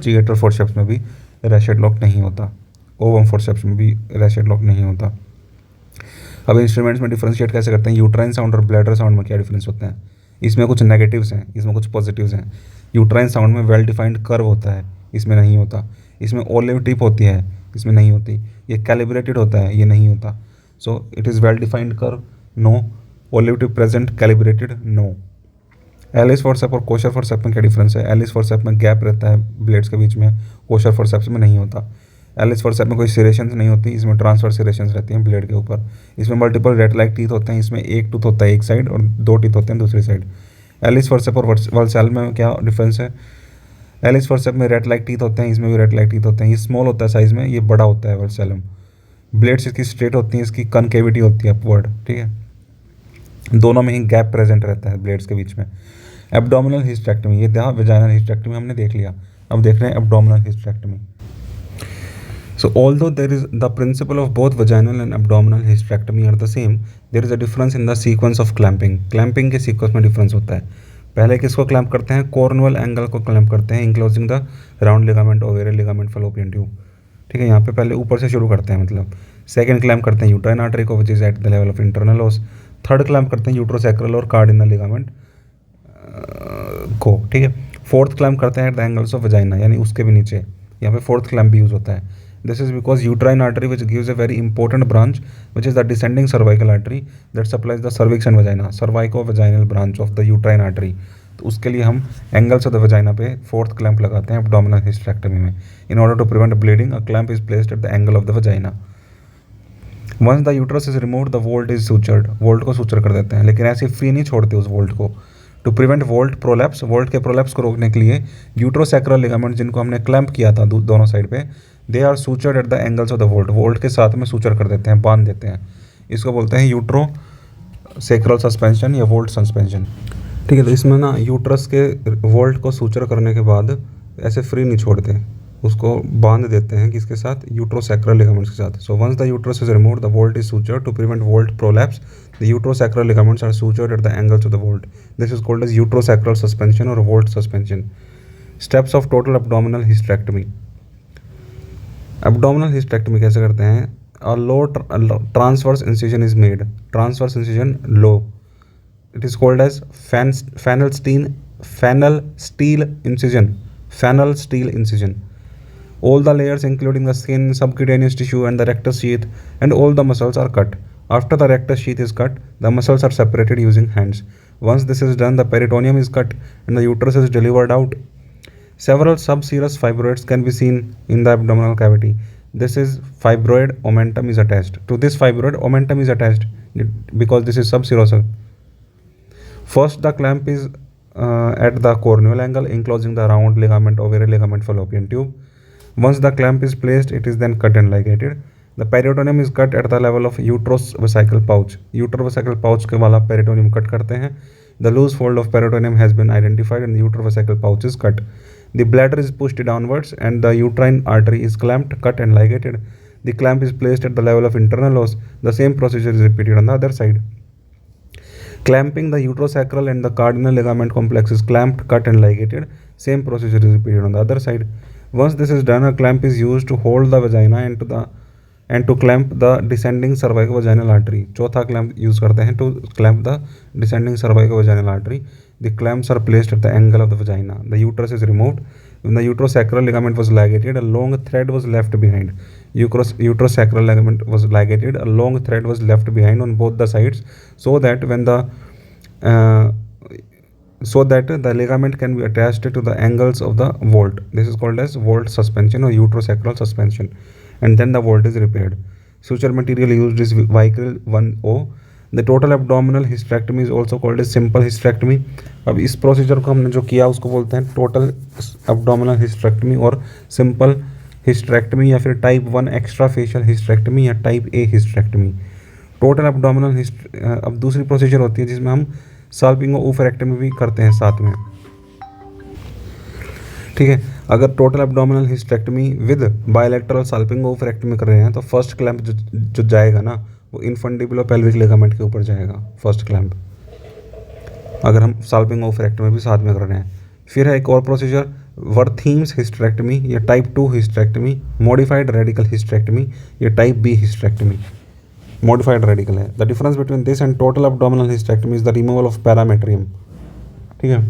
थिएटर फोर्सेप्स में भी रेशेट लॉक नहीं होता, ओवम फोर्सेप्स में भी रेशेट लॉक नहीं होता। अब इंस्ट्रूमेंट्स में डिफ्रेंशिएट कैसे करते हैं, यूट्राइन साउंड और ब्लैडर साउंड में क्या डिफरेंस होता है, इसमें कुछ नेगेटिव्स हैं, इसमें कुछ पॉजिटिव्स हैं। यूट्राइन साउंड में वेल डिफाइंड कर्व होता है, इसमें नहीं होता। इसमें ओलिव टिप होती है, इसमें नहीं होती। ये कैलिब्रेटेड होता है, ये नहीं होता। So it is well defined curve, no. Olive tip present, calibrated, no. Allis forcep और कोशर फॉरसेप में क्या डिफरेंस है, एलिस फॉरसेप में गैप रहता है ब्लेड्स के बीच में, कोशर फॉरसेप्स में नहीं होता। एलिस फॉरसेप में कोई सिरेशंस नहीं होती, इसमें ट्रांसफर सिरेशंस रहती हैं ब्लेड के ऊपर। इसमें मल्टीपल रेट लाइक टीथ होते हैं, इसमें एक टूथ होता है एक साइड और दो टीथ होते हैं दूसरी साइड। एलिस फॉरसेप और वल्सैलम में क्या डिफरेंस है, एलिस फॉरसेप में रेट लाइक टीथ होते हैं, इसमें भी रेट लाइक टीथ होते हैं। ये स्मॉल होता है साइज़ में, ये बड़ा होता है वल्सैलम। ब्लेड्स इसकी स्ट्रेट होती हैं, इसकी कनकेविटी होती है अपवर्ड, ठीक है। दोनों में ही गैप प्रेजेंट रहता है ब्लेड्स के बीच में। एब्डोमिनल हिस्टेक्टमी, ये था वेजाइनल हिस्टेक्टमी हमने देख लिया। अब देख रहे हैं abdominal hysterectomy. So although there is the principle of both vaginal and abdominal hysterectomy are the same, there is a difference in the sequence of clamping. Clamping के sequence में difference होता है। पहले किसको क्लैम्प करते हैं, कॉर्नुअल एंगल को clamp करते हैं, enclosing the round ligament ovarian ligament fallopian tube, ठीक है। यहाँ पे पहले ऊपर से शुरू करते हैं, मतलब सेकंड क्लैम्प करते हैं यूट्राइन आर्टरी को, which is eight the level of internal ओस। थर्ड क्लैम्प करते हैं यूट्रोसैक्रल और कार्डिनल लिगामेंट को, ठीक है। फोर्थ क्लैम्प करते हैं eight the angles of vagina, यानी उसके भी नीचे, यहाँ पे फोर्थ क्लैम्प भी यूज होता है। This is because uterine artery which gives a very important branch which is the descending cervical artery that supplies the cervix and vagina, cervico vaginal branch of the uterine artery. तो उसके लिए हम angles of the vagina पे fourth clamp लगाते हैं abdominal hysterectomy में। In order to prevent bleeding a clamp is placed at the angle of the vagina. Once the uterus is removed the vault is सूचर्ड, volt को suture कर देते हैं, लेकिन ऐसे फ्री नहीं छोड़ते उस वोल्ट को। To prevent vault prolapse, vault के प्रोलैप्स को रोकने के लिए यूट्रोसैक्रल लिगामेंट जिनको हमने क्लैम्प किया था दोनों साइड पे, they are sutured at the angles of the vault, vault के साथ में सूचर कर देते हैं, बांध देते हैं। इसको बोलते हैं यूट्रो सैक्रल सस्पेंशन या वोल्ट सस्पेंशन, ठीक है। तो इसमें ना यूट्रस के वोल्ट को सूचर करने के बाद ऐसे फ्री नहीं छोड़ते, उसको बांध देते हैं किसके साथ, यूट्रोसैक्रल लिगामेंट्स के साथ। So once the uterus is removed the vault is sutured to prevent vault prolapse, the uterosacral ligaments are sutured at the angles of the vault. This is called as uterosacral suspension और vault suspension. Steps of total abdominal hysterectomy. Abdominal hysterectomy कैसे करते हैं, a low transverse incision is made, transverse incision low, it is called as Fennel steel incision. All the layers including the skin, subcutaneous tissue and the rectus sheath and all the muscles are cut. After the rectus sheath is cut, the muscles are separated using hands. Once this is done, the peritoneum is cut and the uterus is delivered out. Several subserous fibroids can be seen in the abdominal cavity. This is fibroid omentum is attached. To this fibroid omentum is attached because this is subserosal. First, the clamp is at the cornual angle, enclosing the round ligament, ovarian ligament, fallopian tube. Once the clamp is placed, it is then cut and ligated. The peritoneum is cut at the level of uterosvesical pouch. Uterovesical pouch के वाला peritoneum cut करते हैं. The loose fold of peritoneum has been identified and the uterovesical pouch is cut. The bladder is pushed downwards and the uterine artery is clamped, cut and ligated. The clamp is placed at the level of internal os. The same procedure is repeated on the other side. Clamping the uterosacral and the cardinal ligament complex is clamped, cut and ligated. Same procedure is repeated on the other side. Once this is done, a clamp is used to hold the vagina and to clamp the descending cervicovaginal artery. चौथा clamp use करते हैं to clamp the descending cervicovaginal artery. The clamps are placed at the angle of the vagina. The uterus is removed. When the uterosacral ligament was ligated, a long thread was left behind. Uterosacral ligament was ligated. A long thread was left behind on both the sides, so that the ligament can be attached to the angles of the vault. This is called as vault suspension or uterosacral suspension. And then the vault is repaired. Suture material used is Vicryl 1O. The total abdominal hysterectomy is also called as simple hysterectomy. अब इस procedure को हमने जो किया उसको बोलते हैं total abdominal hysterectomy और simple hysterectomy या फिर टाइप 1 एक्स्ट्रा फेशियल हिस्टेरेक्टमी या type A hysterectomy. Total abdominal अब दूसरी प्रोसीजर होती है जिसमें हम साल्पिंगोओफरेक्टमी भी करते हैं साथ में, ठीक है। अगर total abdominal hysterectomy with bilateral salpingo-oophorectomy कर रहे हैं तो फर्स्ट क्लैम्प जो जाएगा ना वो इन्फंडिबुलोपेल्विक लिगामेंट के ऊपर जाएगा फर्स्ट क्लैम्प, अगर हम साल्पिंगोओफरेक्टमी भी साथ में कर रहे हैं। फिर है एक और प्रोसीजर वर्थीम्स हिस्टेरेक्टमी या type 2 hysterectomy, modified radical hysterectomy या type B hysterectomy. Modified radical है। The difference between this and total abdominal hysterectomy is the removal of parametrium. ठीक है,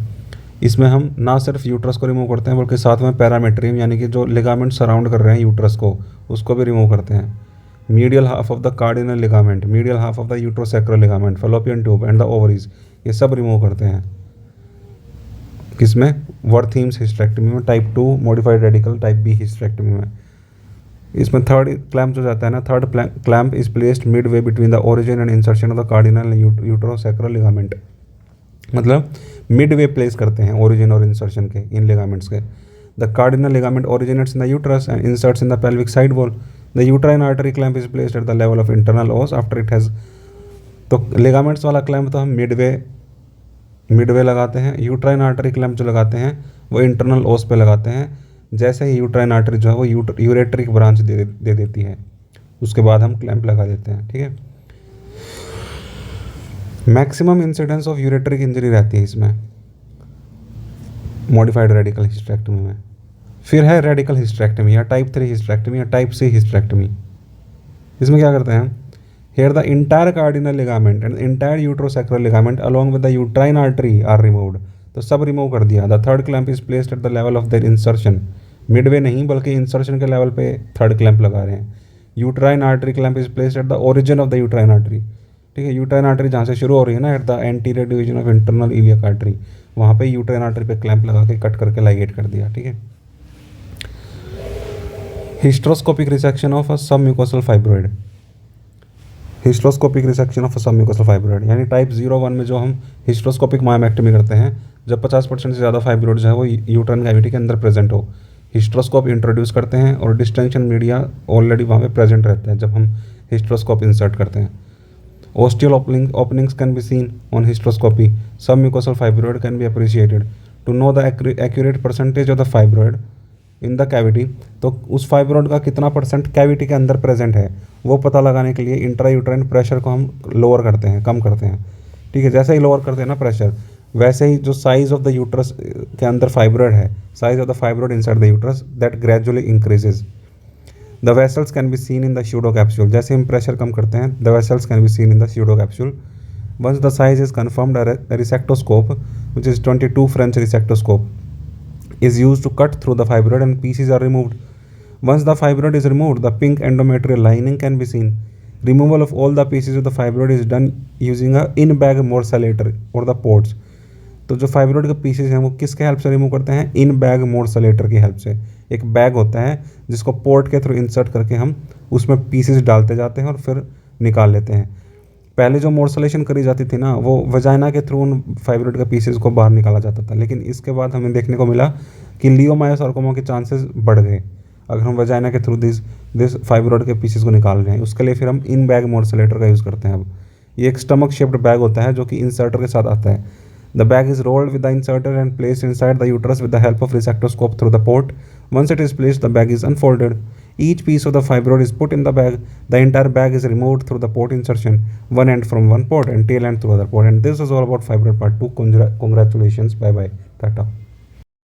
इसमें हम ना सिर्फ यूट्रस को रिमूव करते हैं बल्कि साथ में पैरामेट्रियम यानी कि जो लिगामेंट सराउंड कर रहे हैं यूट्रस को, उसको भी रिमूव करते हैं। Medial half of the cardinal ligament, medial half of the uterosacral ligament, fallopian tube and the ovaries, ये सब रिमूव करते हैं। किसमें? वर्थीम्स हिस्टेक्टमी में, type 2 modified radical type B hysterectomy में। इसमें थर्ड क्लैम्प जो जाता है ना, third clamp is placed mid way between the origin and insertion of the cardinal uterosacral ligament. मतलब मिड वे प्लेस करते हैं ओरिजिन और इंसर्शन के, इन लिगामेंट्स के। The cardinal ligament originates in the uterus and inserts in the pelvic side wall. The uterine artery clamp is placed at the level of internal ओस after it has. तो ligaments वाला clamp तो हम Midway लगाते हैं। Uterine artery clamp जो लगाते हैं वो इंटरनल ओस पे लगाते हैं। जैसे ही यूट्राइन आर्टरी जो है वो यूरेट्रिक ब्रांच दे देती है, उसके बाद हम क्लैम्प लगा देते हैं। ठीक है, maximum incidence of ureteric injury रहती है इसमें मॉडिफाइड रेडिकल हिस्टेक्टमी में। फिर है रेडिकल हिस्टेक्टमी या टाइप 3 हिस्टेक्टमी या टाइप सी हिस्टेक्टमी। इसमें क्या करते हैं? Here the entire cardinal ligament and entire uterosacral ligament along with the uterine artery are removed। तो सब रिमूव कर दिया। The third clamp is placed at the level of their insertion। Midway नहीं बल्कि इंसर्शन के लेवल पे third clamp लगा रहे हैं। Uterine artery clamp is placed at the origin of the uterine artery. ठीक है, यूट्राइन आर्टरी जहाँ से शुरू हो रही है ना, at the anterior division of internal iliac artery, वहाँ पे यूट्राइन आर्टरी पे क्लैंप लगा के कट करके लाइगेट कर दिया। ठीक है, hysteroscopic resection of a submucosal fibroid. Hysteroscopic resection of submucosal fibroid यानी टाइप 0-1 में जो हम हिस्ट्रोस्कोपिक मायोमेक्टमी करते हैं, जब 50% से ज़्यादा फाइब्रॉइड जो है वो यूट्राइन कैविटी के अंदर प्रेजेंट हो, हिस्ट्रोस्कोप इंट्रोड्यूस करते हैं और डिस्टेंशन मीडिया ऑलरेडी वहाँ पे प्रेजेंट रहते हैं जब हम हिस्ट्रोस्कोप इंसर्ट करते हैं। Ostial openings can be seen on hysteroscopy. Submucosal fibroid can be appreciated to know the accurate percentage of the fibroid in the cavity. तो उस फाइब्रॉइड का कितना परसेंट कैविटी के अंदर प्रेजेंट है वो पता लगाने के लिए इंट्रा यूट्राइन प्रेशर को हम लोअर करते हैं, कम करते हैं। ठीक है, जैसे ही लोअर करते हैं ना प्रेशर, वैसे ही जो साइज ऑफ द यूट्रस के अंदर फाइब्रॉइड है, size of the fibroid inside the uterus, that gradually increases. The vessels can be seen in the pseudo capsule. जैसे हम प्रेशर कम करते हैं, the vessels can be seen in the pseudo capsule. Once the size is confirmed, a resectoscope, which is 22 French resectoscope, is used to cut through the fibroid and pieces are removed. Once the fibroid is removed, the pink endometrial lining can be seen. Removal of all the pieces of the fibroid is done using a in-bag morcellator or the ports. तो जो fibroid के pieces हैं वो किसके help से remove करते हैं? इन bag मोर्सलेटर की हेल्प से। एक बैग होता है जिसको पोर्ट के थ्रू इंसर्ट करके हम उसमें पीसेस डालते जाते हैं और फिर निकाल लेते हैं। पहले जो मोर्सलेशन करी जाती थी ना, वो वजाइना के थ्रू उन फाइब्रोइड के पीसेस को बाहर निकाला जाता था, लेकिन इसके बाद हमें देखने को मिला कि लियोमायोसार्कोमा के चांसेस बढ़ गए अगर हम वजाइना के थ्रू दिस फाइब्रोइड के पीसेस को निकाल रहे हैं। उसके लिए फिर हम इन बैग मोर्सलेटर का यूज़ करते हैं। अब ये एक स्टमक शेप्ड बैग होता है जो कि इंसर्टर के साथ आता है। The bag is rolled with the inserter and placed inside the uterus with the help of resectoscope through the port. Once it is placed, the bag is unfolded. Each piece of the fibroid is put in the bag. The entire bag is removed through the port insertion, one end from one port and tail end through other port. And this is all about fibroid part 2. Congratulations. Bye bye. Tata.